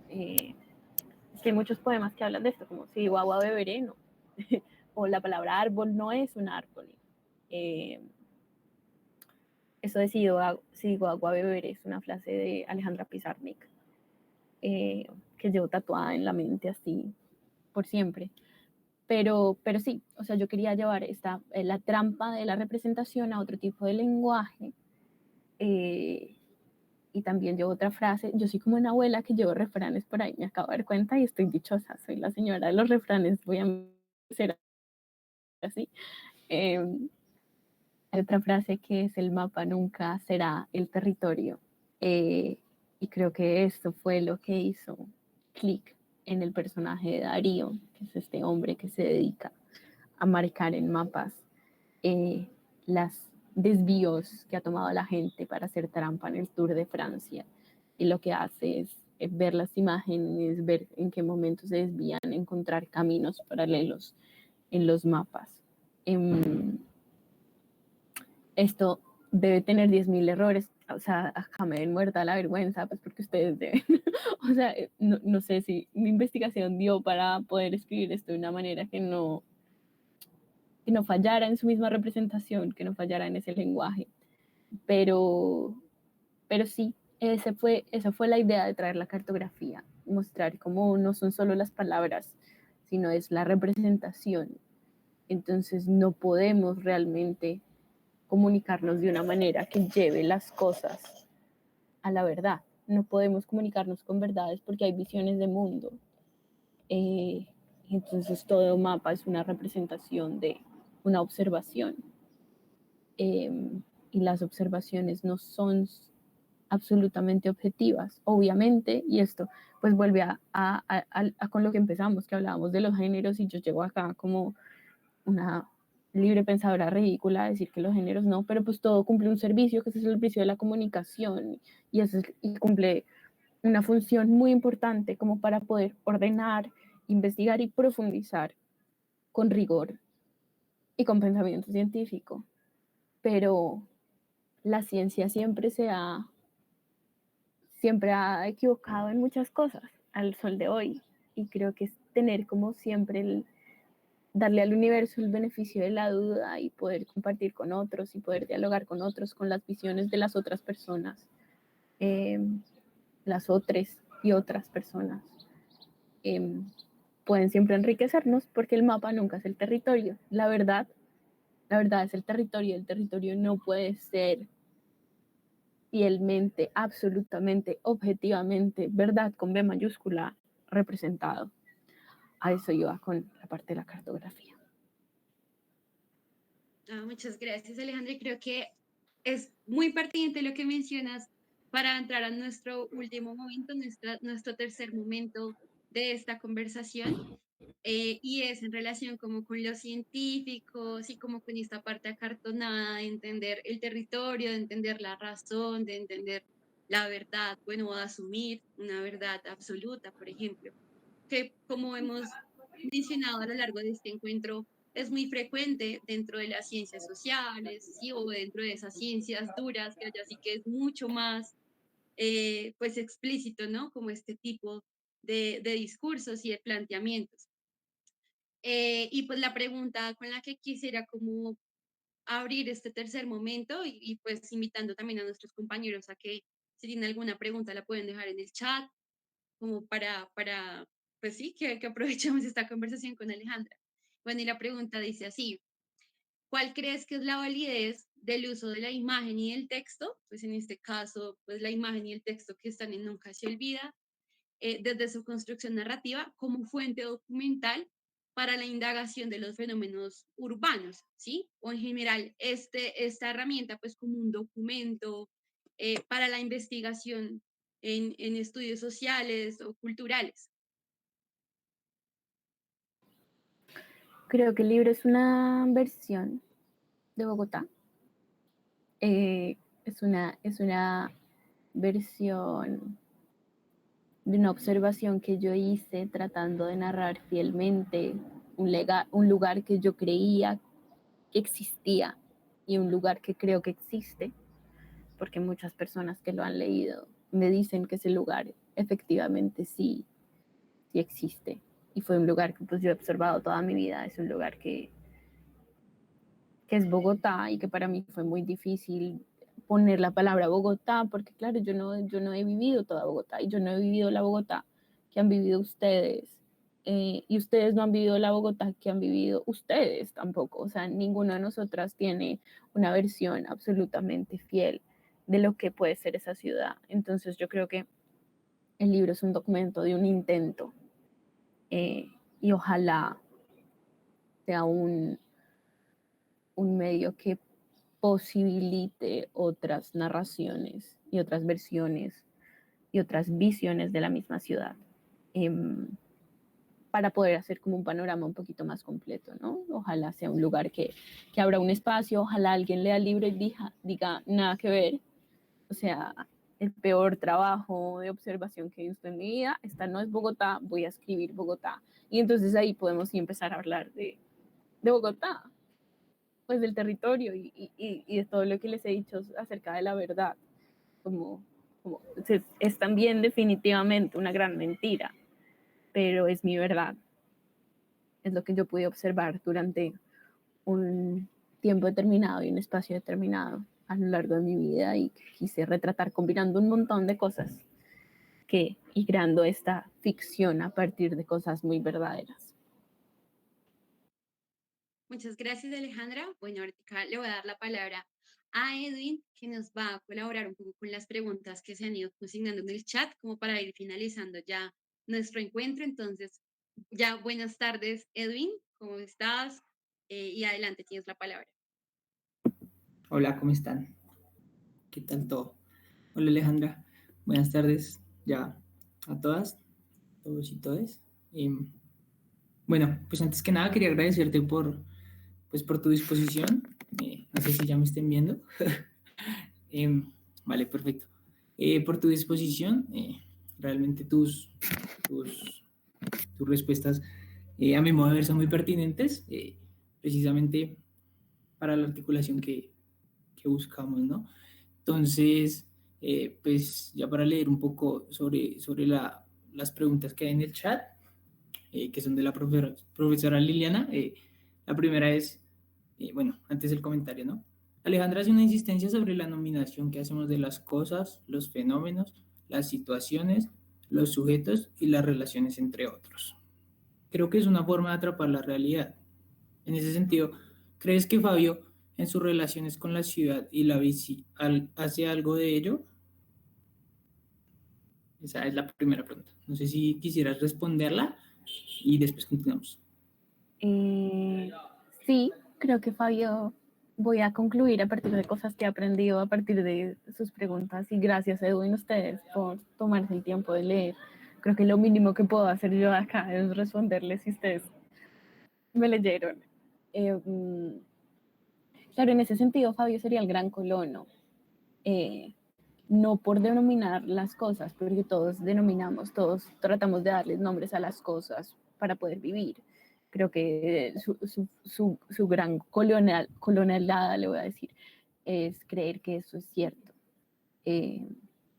B: Es que hay muchos poemas que hablan de esto, como si digo agua beberé, no. O la palabra árbol no es un árbol. eso de sigo agua a beber es una frase de Alejandra Pizarnik, que llevo tatuada en la mente así por siempre. Pero sí, o sea, yo quería llevar la trampa de la representación a otro tipo de lenguaje. Y también llevo otra frase, yo soy como una abuela que llevo refranes por ahí, me acabo de dar cuenta y estoy dichosa, soy la señora de los refranes, voy a ser así. Hay otra frase que es: el mapa nunca será el territorio. Y creo que esto fue lo que hizo clic en el personaje de Darío, que es este hombre que se dedica a marcar en mapas las desvíos que ha tomado la gente para hacer trampa en el Tour de Francia. Y lo que hace es ver las imágenes, ver en qué momento se desvían, encontrar caminos paralelos en los mapas. Esto debe tener 10.000 errores, o sea, acá me ven muerta la vergüenza, pues porque ustedes deben, o sea, no sé si mi investigación dio para poder escribir esto de una manera que no fallara en su misma representación, que no fallara en ese lenguaje, pero sí, esa fue la idea de traer la cartografía, mostrar cómo no son solo las palabras, sino es la representación. Entonces no podemos realmente comunicarnos de una manera que lleve las cosas a la verdad. No podemos comunicarnos con verdades porque hay visiones de mundo. Entonces todo mapa es una representación de una observación. Y las observaciones no son absolutamente objetivas, obviamente, y esto pues vuelve a con lo que empezamos, que hablábamos de los géneros, y yo llego acá como una libre pensadora ridícula a decir que los géneros no, pero pues todo cumple un servicio, que es el servicio de la comunicación, y cumple una función muy importante como para poder ordenar, investigar y profundizar con rigor y con pensamiento científico. Pero la ciencia siempre ha equivocado en muchas cosas al sol de hoy, y creo que es tener como siempre darle al universo el beneficio de la duda y poder compartir con otros y poder dialogar con otros, con las visiones de las otras personas, las otras y otras personas. Pueden siempre enriquecernos porque el mapa nunca es el territorio. La verdad es el territorio no puede ser fielmente, absolutamente, objetivamente, verdad con B mayúscula, representado. A eso iba con la parte de la cartografía.
C: Muchas gracias, Alejandra. Y creo que es muy pertinente lo que mencionas para entrar a nuestro último momento, nuestro tercer momento de esta conversación, y es en relación como con los científicos y como con esta parte acartonada de entender el territorio, de entender la razón, de entender la verdad, bueno, de asumir una verdad absoluta, por ejemplo, que como hemos mencionado a lo largo de este encuentro, es muy frecuente dentro de las ciencias sociales, ¿sí? O dentro de esas ciencias duras, que ya sí que es mucho más pues explícito, ¿no? Como este tipo de discursos y de planteamientos. Y pues la pregunta con la que quisiera como abrir este tercer momento y pues invitando también a nuestros compañeros a que si tienen alguna pregunta la pueden dejar en el chat, como para pues sí, que aprovechemos esta conversación con Alejandra. Bueno, y la pregunta dice así: ¿cuál crees que es la validez del uso de la imagen y del texto? Pues en este caso, pues la imagen y el texto que están en Nunca se olvida, desde su construcción narrativa como fuente documental para la indagación de los fenómenos urbanos, ¿sí? O en general, esta herramienta pues como un documento para la investigación en estudios sociales o culturales.
B: Creo que el libro es una versión de Bogotá. Es una versión de una observación que yo hice tratando de narrar fielmente un lugar que yo creía que existía y un lugar que creo que existe, porque muchas personas que lo han leído me dicen que ese lugar efectivamente sí existe. Y fue un lugar que pues yo he observado toda mi vida, es un lugar que es Bogotá y que para mí fue muy difícil poner la palabra Bogotá, porque claro, yo no he vivido toda Bogotá y yo no he vivido la Bogotá que han vivido ustedes. Y ustedes no han vivido la Bogotá que han vivido ustedes tampoco. O sea, ninguna de nosotras tiene una versión absolutamente fiel de lo que puede ser esa ciudad. Entonces yo creo que el libro es un documento de un intento y ojalá sea un medio que posibilite otras narraciones y otras versiones y otras visiones de la misma ciudad. Para poder hacer como un panorama un poquito más completo, ¿no? Ojalá sea un lugar que abra un espacio, ojalá alguien lea el libro y diga nada que ver, o sea, el peor trabajo de observación que he visto en mi vida, esta no es Bogotá, voy a escribir Bogotá. Y entonces ahí podemos sí empezar a hablar de Bogotá, pues del territorio y de todo lo que les he dicho acerca de la verdad, como es también definitivamente una gran mentira, pero es mi verdad. Es lo que yo pude observar durante un tiempo determinado y un espacio determinado a lo largo de mi vida y quise retratar combinando un montón de cosas y creando esta ficción a partir de cosas muy verdaderas.
C: Muchas gracias, Alejandra. Bueno, ahorita le voy a dar la palabra a Edwin, que nos va a colaborar un poco con las preguntas que se han ido consignando en el chat, como para ir finalizando ya nuestro encuentro. Entonces, ya buenas tardes, Edwin, ¿cómo estás? Y adelante, tienes la palabra.
G: Hola, ¿cómo están? ¿Qué tal todo? Hola Alejandra, buenas tardes ya a todas, todos y todes. Bueno, pues antes que nada quería agradecerte por tu disposición. No sé si ya me estén viendo. Vale, perfecto. Por tu disposición, realmente tus, tus respuestas a mi modo de ver son muy pertinentes, precisamente para la articulación que buscamos, ¿no? Entonces, pues ya para leer un poco sobre las preguntas que hay en el chat, que son de la profesora Liliana, la primera es, bueno, antes el comentario, ¿no? Alejandra hace una insistencia sobre la nominación que hacemos de las cosas, los fenómenos, las situaciones, los sujetos y las relaciones entre otros. Creo que es una forma de atrapar la realidad. En ese sentido, ¿crees que Fabio en sus relaciones con la ciudad y la bici hace algo de ello? Esa es la primera pregunta. No sé si quisieras responderla y después continuamos.
B: Sí, creo que Fabio, voy a concluir a partir de cosas que he aprendido a partir de sus preguntas y gracias Edwin a ustedes por tomarse el tiempo de leer. Creo que lo mínimo que puedo hacer yo acá es responderles si ustedes me leyeron. Claro, en ese sentido Fabio sería el gran colono. No por denominar las cosas, porque todos denominamos, todos tratamos de darles nombres a las cosas para poder vivir. Creo que su gran colonialada, le voy a decir, es creer que eso es cierto.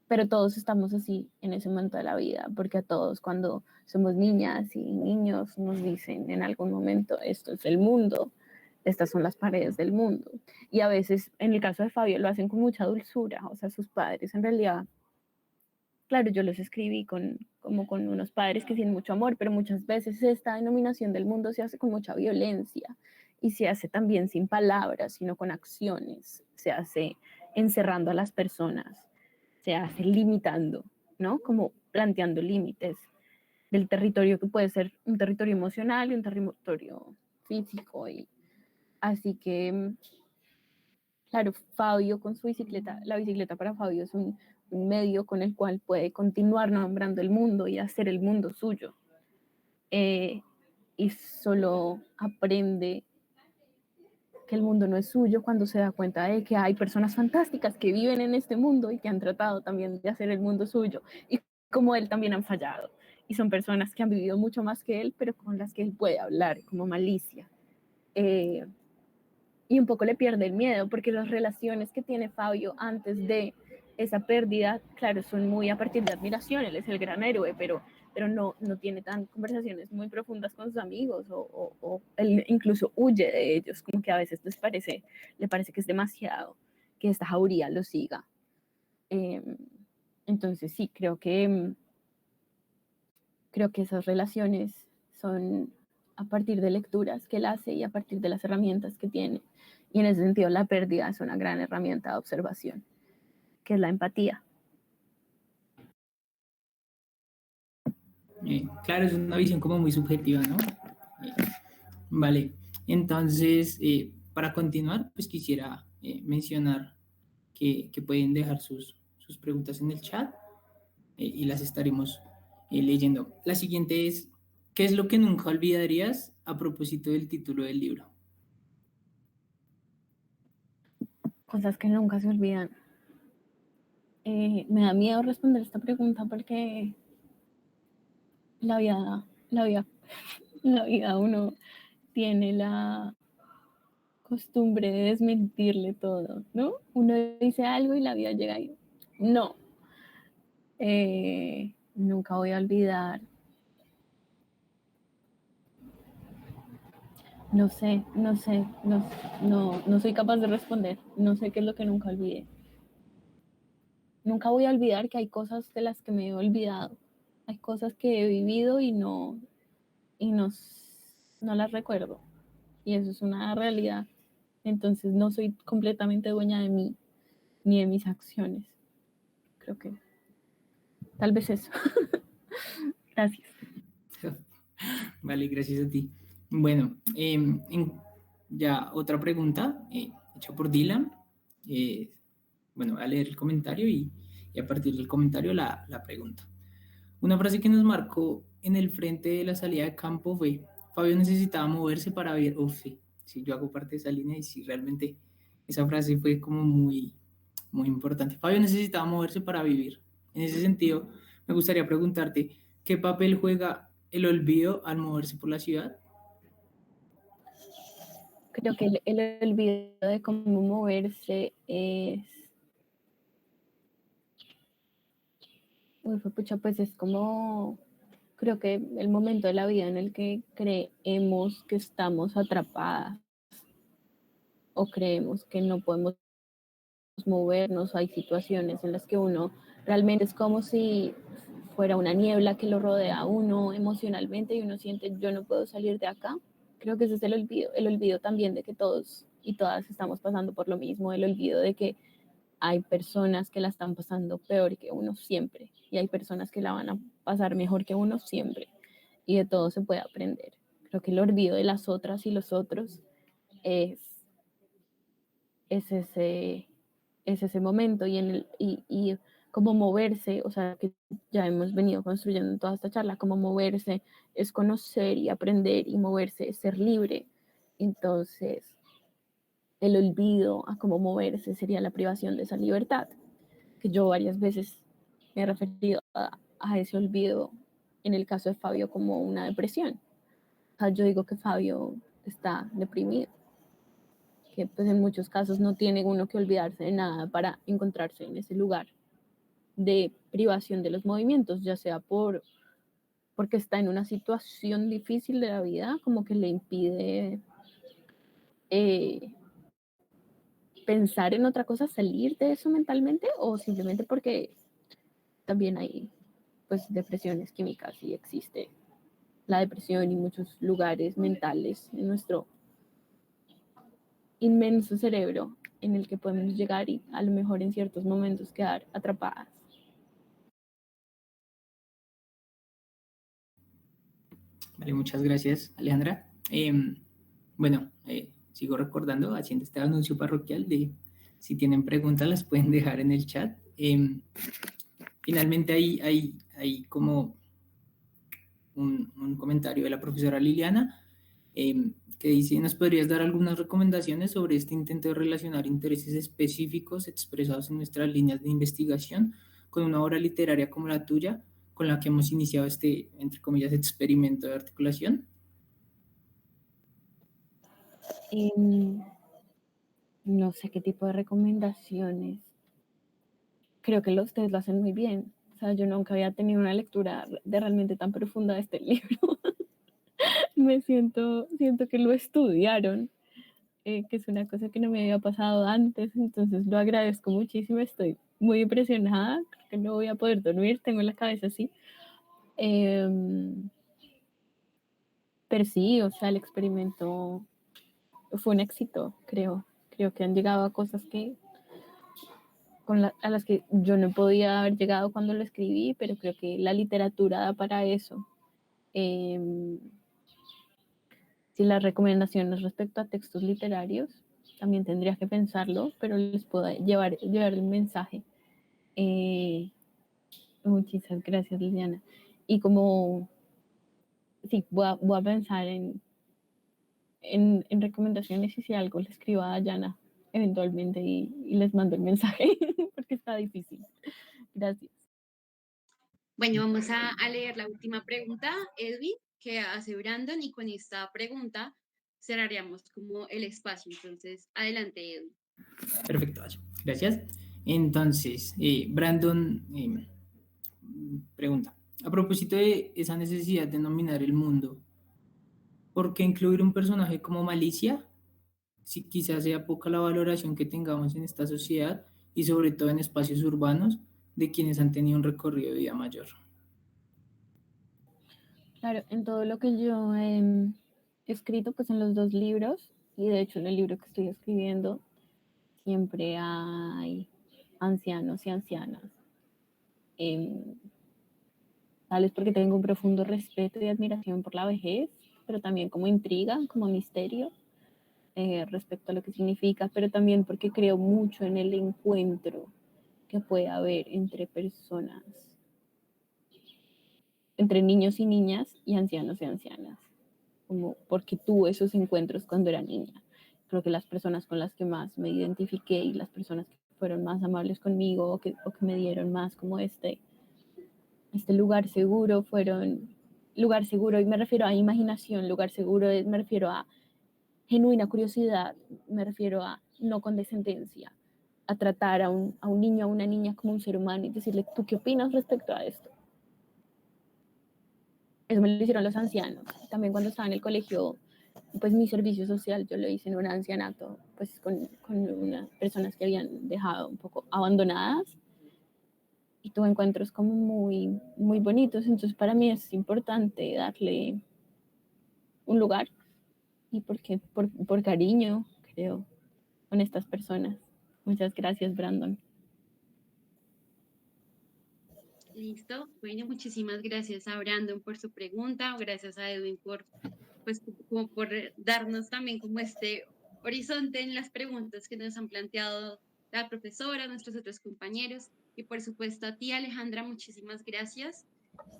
B: Pero todos estamos así en ese momento de la vida, porque a todos cuando somos niñas y niños nos dicen en algún momento, esto es el mundo, estas son las paredes del mundo. Y a veces, en el caso de Fabio, lo hacen con mucha dulzura, o sea, sus padres en realidad, claro, yo los escribí como con unos padres que tienen mucho amor, pero muchas veces esta denominación del mundo se hace con mucha violencia y se hace también sin palabras, sino con acciones, se hace encerrando a las personas, se hace limitando, ¿no? Como planteando límites del territorio que puede ser un territorio emocional y un territorio físico. Y así que, claro, Fabio con su bicicleta, la bicicleta para Fabio es un medio con el cual puede continuar nombrando el mundo y hacer el mundo suyo. Y solo aprende que el mundo no es suyo cuando se da cuenta de que hay personas fantásticas que viven en este mundo y que han tratado también de hacer el mundo suyo y como él también han fallado y son personas que han vivido mucho más que él pero con las que él puede hablar como Malicia y un poco le pierde el miedo porque las relaciones que tiene Fabio antes de esa pérdida, claro, son muy a partir de admiración, él es el gran héroe, pero no tiene tan conversaciones muy profundas con sus amigos o él incluso huye de ellos, como que a veces le parece que es demasiado. que esta jauría lo siga. Entonces sí, creo que esas relaciones son a partir de lecturas que él hace y a partir de las herramientas que tiene. Y en ese sentido la pérdida es una gran herramienta de observación, que es la empatía.
G: Claro, es una visión como muy subjetiva, ¿no? Vale, entonces, para continuar, pues quisiera mencionar que pueden dejar sus preguntas en el chat y las estaremos leyendo. La siguiente es, ¿qué es lo que nunca olvidarías a propósito del título del libro?
B: Cosas que nunca se olvidan. Me da miedo responder esta pregunta porque la vida uno tiene la costumbre de desmentirle todo, ¿no? Uno dice algo y la vida llega y no. Nunca voy a olvidar. No sé, no soy capaz de responder. No sé qué es lo que nunca olvidé. Nunca voy a olvidar que hay cosas de las que me he olvidado. Hay cosas que he vivido y no las recuerdo. Y eso es una realidad. Entonces no soy completamente dueña de mí ni de mis acciones. Creo que tal vez eso. Gracias.
G: Vale, gracias a ti. Bueno, ya otra pregunta hecha por Dylan. Bueno, voy a leer el comentario y a partir del comentario la pregunta. Una frase que nos marcó en el frente de la salida de campo fue: Fabio necesitaba moverse para ver. Uf, sí, yo hago parte de esa línea y sí, realmente esa frase fue como muy, muy importante. Fabio necesitaba moverse para vivir. En ese sentido, me gustaría preguntarte, ¿qué papel juega el olvido al moverse por la ciudad?
B: Creo que el olvido de cómo moverse es... pues es como... Creo que el momento de la vida en el que creemos que estamos atrapadas o creemos que no podemos movernos, hay situaciones en las que uno realmente es como si fuera una niebla que lo rodea a uno emocionalmente y uno siente, yo no puedo salir de acá. Creo que ese es el olvido también de que todos y todas estamos pasando por lo mismo, el olvido de que hay personas que la están pasando peor que uno siempre y hay personas que la van a pasar mejor que uno siempre y de todo se puede aprender. Creo que el olvido de las otras y los otros es ese momento y como moverse, o sea, que ya hemos venido construyendo en toda esta charla, como moverse es conocer y aprender y moverse es ser libre. Entonces, el olvido a cómo moverse sería la privación de esa libertad, que yo varias veces me he referido a ese olvido en el caso de Fabio como una depresión. O sea, yo digo que Fabio está deprimido, que pues en muchos casos no tiene uno que olvidarse de nada para encontrarse en ese lugar de privación de los movimientos, ya sea porque está en una situación difícil de la vida, como que le impide pensar en otra cosa, salir de eso mentalmente, o simplemente porque también hay pues depresiones químicas y existe la depresión y muchos lugares mentales en nuestro inmenso cerebro en el que podemos llegar y a lo mejor en ciertos momentos quedar atrapadas.
G: Vale, muchas gracias, Alejandra. Bueno, sigo recordando, haciendo este anuncio parroquial de si tienen preguntas las pueden dejar en el chat. Finalmente hay como un comentario de la profesora Liliana que dice: ¿nos podrías dar algunas recomendaciones sobre este intento de relacionar intereses específicos expresados en nuestras líneas de investigación con una obra literaria como la tuya, con la que hemos iniciado este, entre comillas, experimento de articulación?
B: No sé qué tipo de recomendaciones. Creo que ustedes lo hacen muy bien. O sea, yo nunca había tenido una lectura de realmente tan profunda de este libro. Siento que lo estudiaron. que es una cosa que no me había pasado antes, entonces lo agradezco muchísimo, estoy muy impresionada, creo que no voy a poder dormir, tengo la cabeza así. Pero sí, o sea, el experimento fue un éxito, creo que han llegado a cosas que a las que yo no podía haber llegado cuando lo escribí, pero creo que la literatura da para eso. Si las recomendaciones respecto a textos literarios, también tendría que pensarlo, pero les puedo llevar el mensaje. Muchísimas gracias, Liliana. Y como, sí, voy a pensar en recomendaciones y si algo le escribo a Dayana eventualmente y les mando el mensaje, porque está difícil. Gracias.
C: Bueno, vamos a leer la última pregunta, Edwin, que hace Brandon, y con esta pregunta cerraríamos como el espacio. Entonces, adelante, Edwin.
G: Perfecto, gracias. Entonces, Brandon pregunta, a propósito de esa necesidad de nominar el mundo, ¿por qué incluir un personaje como Malicia? Si quizás sea poca la valoración que tengamos en esta sociedad y sobre todo en espacios urbanos de quienes han tenido un recorrido de vida mayor.
B: Claro, en todo lo que yo he escrito, pues en los 2 libros, y de hecho en el libro que estoy escribiendo, siempre hay ancianos y ancianas. Tal vez porque tengo un profundo respeto y admiración por la vejez, pero también como intriga, como misterio respecto a lo que significa, pero también porque creo mucho en el encuentro que puede haber entre personas, entre niños y niñas y ancianos y ancianas, como porque tuve esos encuentros cuando era niña. Creo que las personas con las que más me identifiqué y las personas que fueron más amables conmigo o que me dieron más como este lugar seguro lugar seguro, y me refiero a imaginación, lugar seguro, me refiero a genuina curiosidad, me refiero a no condescendencia, a tratar a un niño, a una niña como un ser humano y decirle, ¿tú qué opinas respecto a esto? Eso me lo hicieron los ancianos. También cuando estaba en el colegio, pues mi servicio social yo lo hice en un ancianato, pues con unas personas que habían dejado un poco abandonadas, y tuve encuentros como muy, muy bonitos. Entonces para mí es importante darle un lugar y porque por cariño, creo, con estas personas. Muchas gracias, Brandon.
C: Listo. Bueno, muchísimas gracias a Brandon por su pregunta, gracias a Edwin por, pues, como por darnos también como este horizonte en las preguntas que nos han planteado la profesora, nuestros otros compañeros, y por supuesto a ti, Alejandra, muchísimas gracias.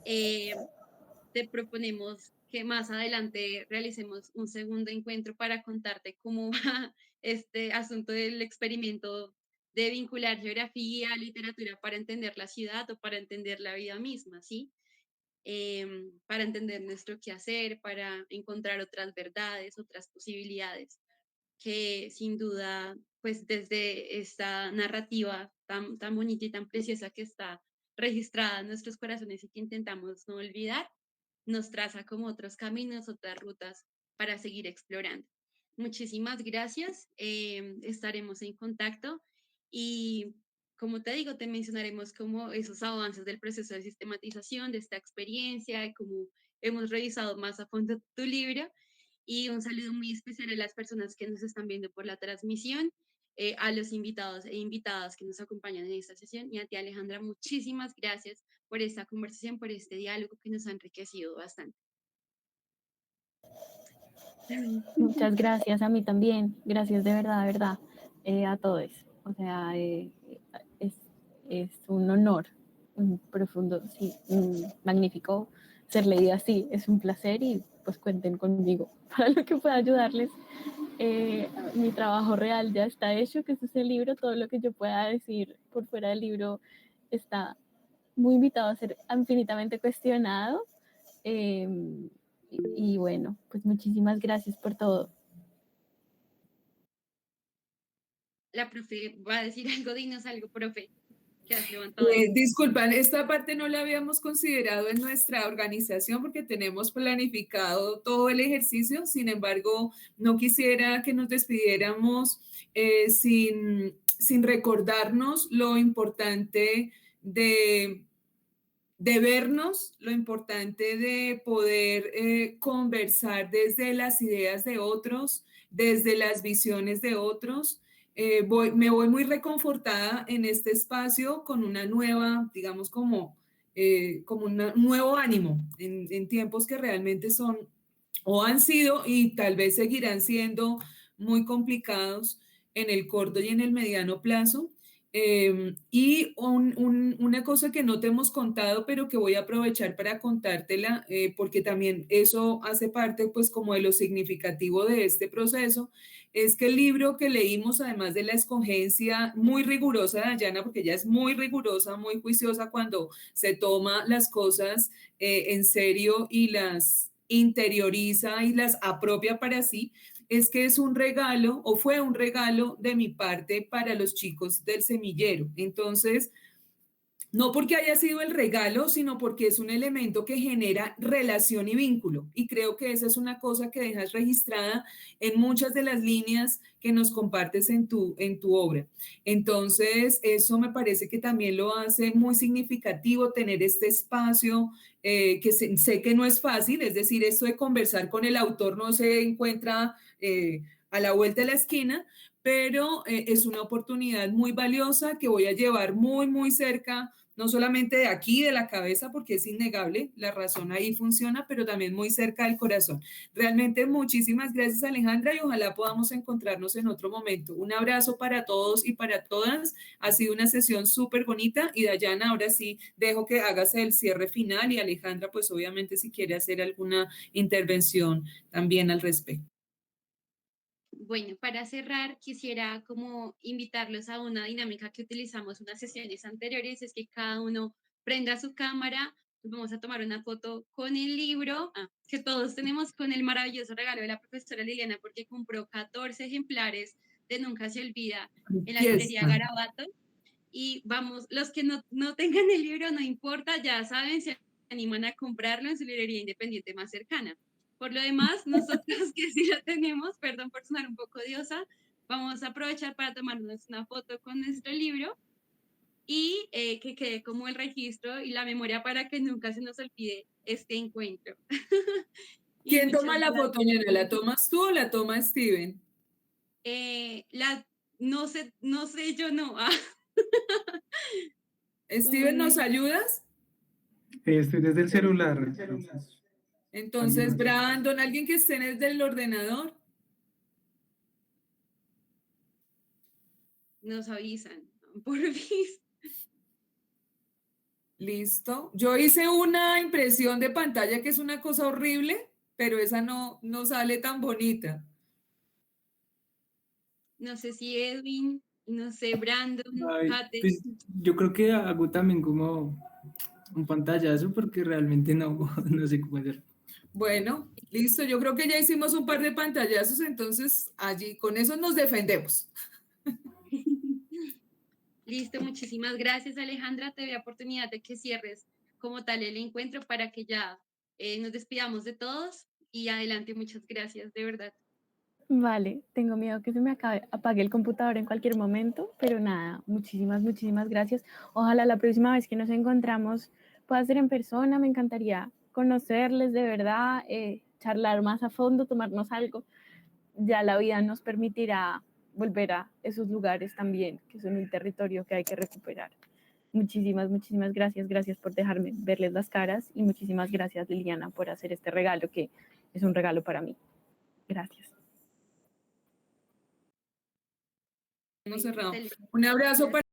C: Te proponemos que más adelante realicemos un segundo encuentro para contarte cómo va este asunto del experimento de vincular geografía, literatura para entender la ciudad o para entender la vida misma, ¿sí? Para entender nuestro quehacer, para encontrar otras verdades, otras posibilidades, que sin duda, pues desde esta narrativa tan bonita y tan preciosa que está registrada en nuestros corazones y que intentamos no olvidar, nos traza como otros caminos, otras rutas para seguir explorando. Muchísimas gracias, estaremos en contacto y como te digo, te mencionaremos como esos avances del proceso de sistematización de esta experiencia y cómo hemos revisado más a fondo tu libro. Y un saludo muy especial a las personas que nos están viendo por la transmisión, a los invitados e invitadas que nos acompañan en esta sesión, y a ti, Alejandra, muchísimas gracias por esta conversación, por este diálogo que nos ha enriquecido bastante.
B: Muchas gracias a mí también. Gracias de verdad, a todos. O sea, es, es un honor, un profundo, sí, un magnífico ser leída así. Es un placer y pues cuenten conmigo para lo que pueda ayudarles. Mi trabajo real ya está hecho, que es el libro. Todo lo que yo pueda decir por fuera del libro está muy invitado a ser infinitamente cuestionado. Y bueno, pues muchísimas gracias por todo.
C: La profe va a decir algo, dinos algo, profe. que has levantado.
A: Disculpan, esta parte no la habíamos considerado en nuestra organización porque tenemos planificado todo el ejercicio. Sin embargo, no quisiera que nos despidiéramos sin recordarnos lo importante de vernos, lo importante de poder conversar desde las ideas de otros, desde las visiones de otros. Me voy muy reconfortada en este espacio con una nueva, digamos, como un nuevo ánimo en tiempos que realmente son o han sido y tal vez seguirán siendo muy complicados en el corto y en el mediano plazo. Y una cosa que no te hemos contado, pero que voy a aprovechar para contártela, porque también eso hace parte, pues, como de lo significativo de este proceso, es que el libro que leímos, además de la escogencia muy rigurosa de Dayana, porque ella es muy rigurosa, muy juiciosa cuando se toma las cosas en serio y las interioriza y las apropia para sí, es que es un regalo o fue un regalo de mi parte para los chicos del semillero. Entonces, no porque haya sido el regalo, sino porque es un elemento que genera relación y vínculo. Y creo que esa es una cosa que dejas registrada en muchas de las líneas que nos compartes en tu obra. Entonces, eso me parece que también lo hace muy significativo tener este espacio, que sé que no es fácil, es decir, esto de conversar con el autor no se encuentra a la vuelta de la esquina, pero es una oportunidad muy valiosa que voy a llevar muy, muy cerca, no solamente de aquí, de la cabeza, porque es innegable, la razón ahí funciona, pero también muy cerca del corazón. Realmente muchísimas gracias, Alejandra, y ojalá podamos encontrarnos en otro momento. Un abrazo para todos y para todas. Ha sido una sesión súper bonita y Dayana, ahora sí dejo que hagas el cierre final y Alejandra, pues obviamente si quiere hacer alguna intervención también al respecto.
C: Bueno, para cerrar, quisiera como invitarlos a una dinámica que utilizamos en unas sesiones anteriores, es que cada uno prenda su cámara, vamos a tomar una foto con el libro, que todos tenemos con el maravilloso regalo de la profesora Liliana, porque compró 14 ejemplares de Nunca se olvida en la librería Garabato. Y vamos, los que no tengan el libro, no importa, ya saben, se animan a comprarlo en su librería independiente más cercana. Por lo demás, nosotros que sí lo tenemos, perdón por sonar un poco odiosa, vamos a aprovechar para tomarnos una foto con nuestro libro y que quede como el registro y la memoria para que nunca se nos olvide este encuentro.
A: ¿Quién toma la foto, Nena? ¿La tomas tú o la toma Steven?
C: No sé, yo no.
A: Steven, ¿nos ayudas?
H: Estoy desde el celular.
A: Entonces, Brandon, alguien que esté desde el ordenador.
C: Nos avisan, por fin.
A: Listo. Yo hice una impresión de pantalla que es una cosa horrible, pero esa no sale tan bonita.
C: No sé si Edwin, no sé, Brandon, Kate.
G: Pues, yo creo que hago también como un pantallazo porque realmente no sé cómo hacer.
A: Bueno, listo. Yo creo que ya hicimos un par de pantallazos, entonces allí con eso nos defendemos.
C: Listo, muchísimas gracias, Alejandra. Te doy oportunidad de que cierres como tal el encuentro para que ya nos despidamos de todos y adelante, muchas gracias, de verdad.
B: Vale, tengo miedo que se me apague el computador en cualquier momento, pero nada, muchísimas gracias. Ojalá la próxima vez que nos encontramos pueda ser en persona, me encantaría conocerles de verdad, charlar más a fondo, tomarnos algo. Ya la vida nos permitirá volver a esos lugares también, que son un territorio que hay que recuperar. Muchísimas gracias por dejarme verles las caras y muchísimas gracias, Liliana, por hacer este regalo que es un regalo para mí. Gracias.
A: Hemos cerrado. Un abrazo para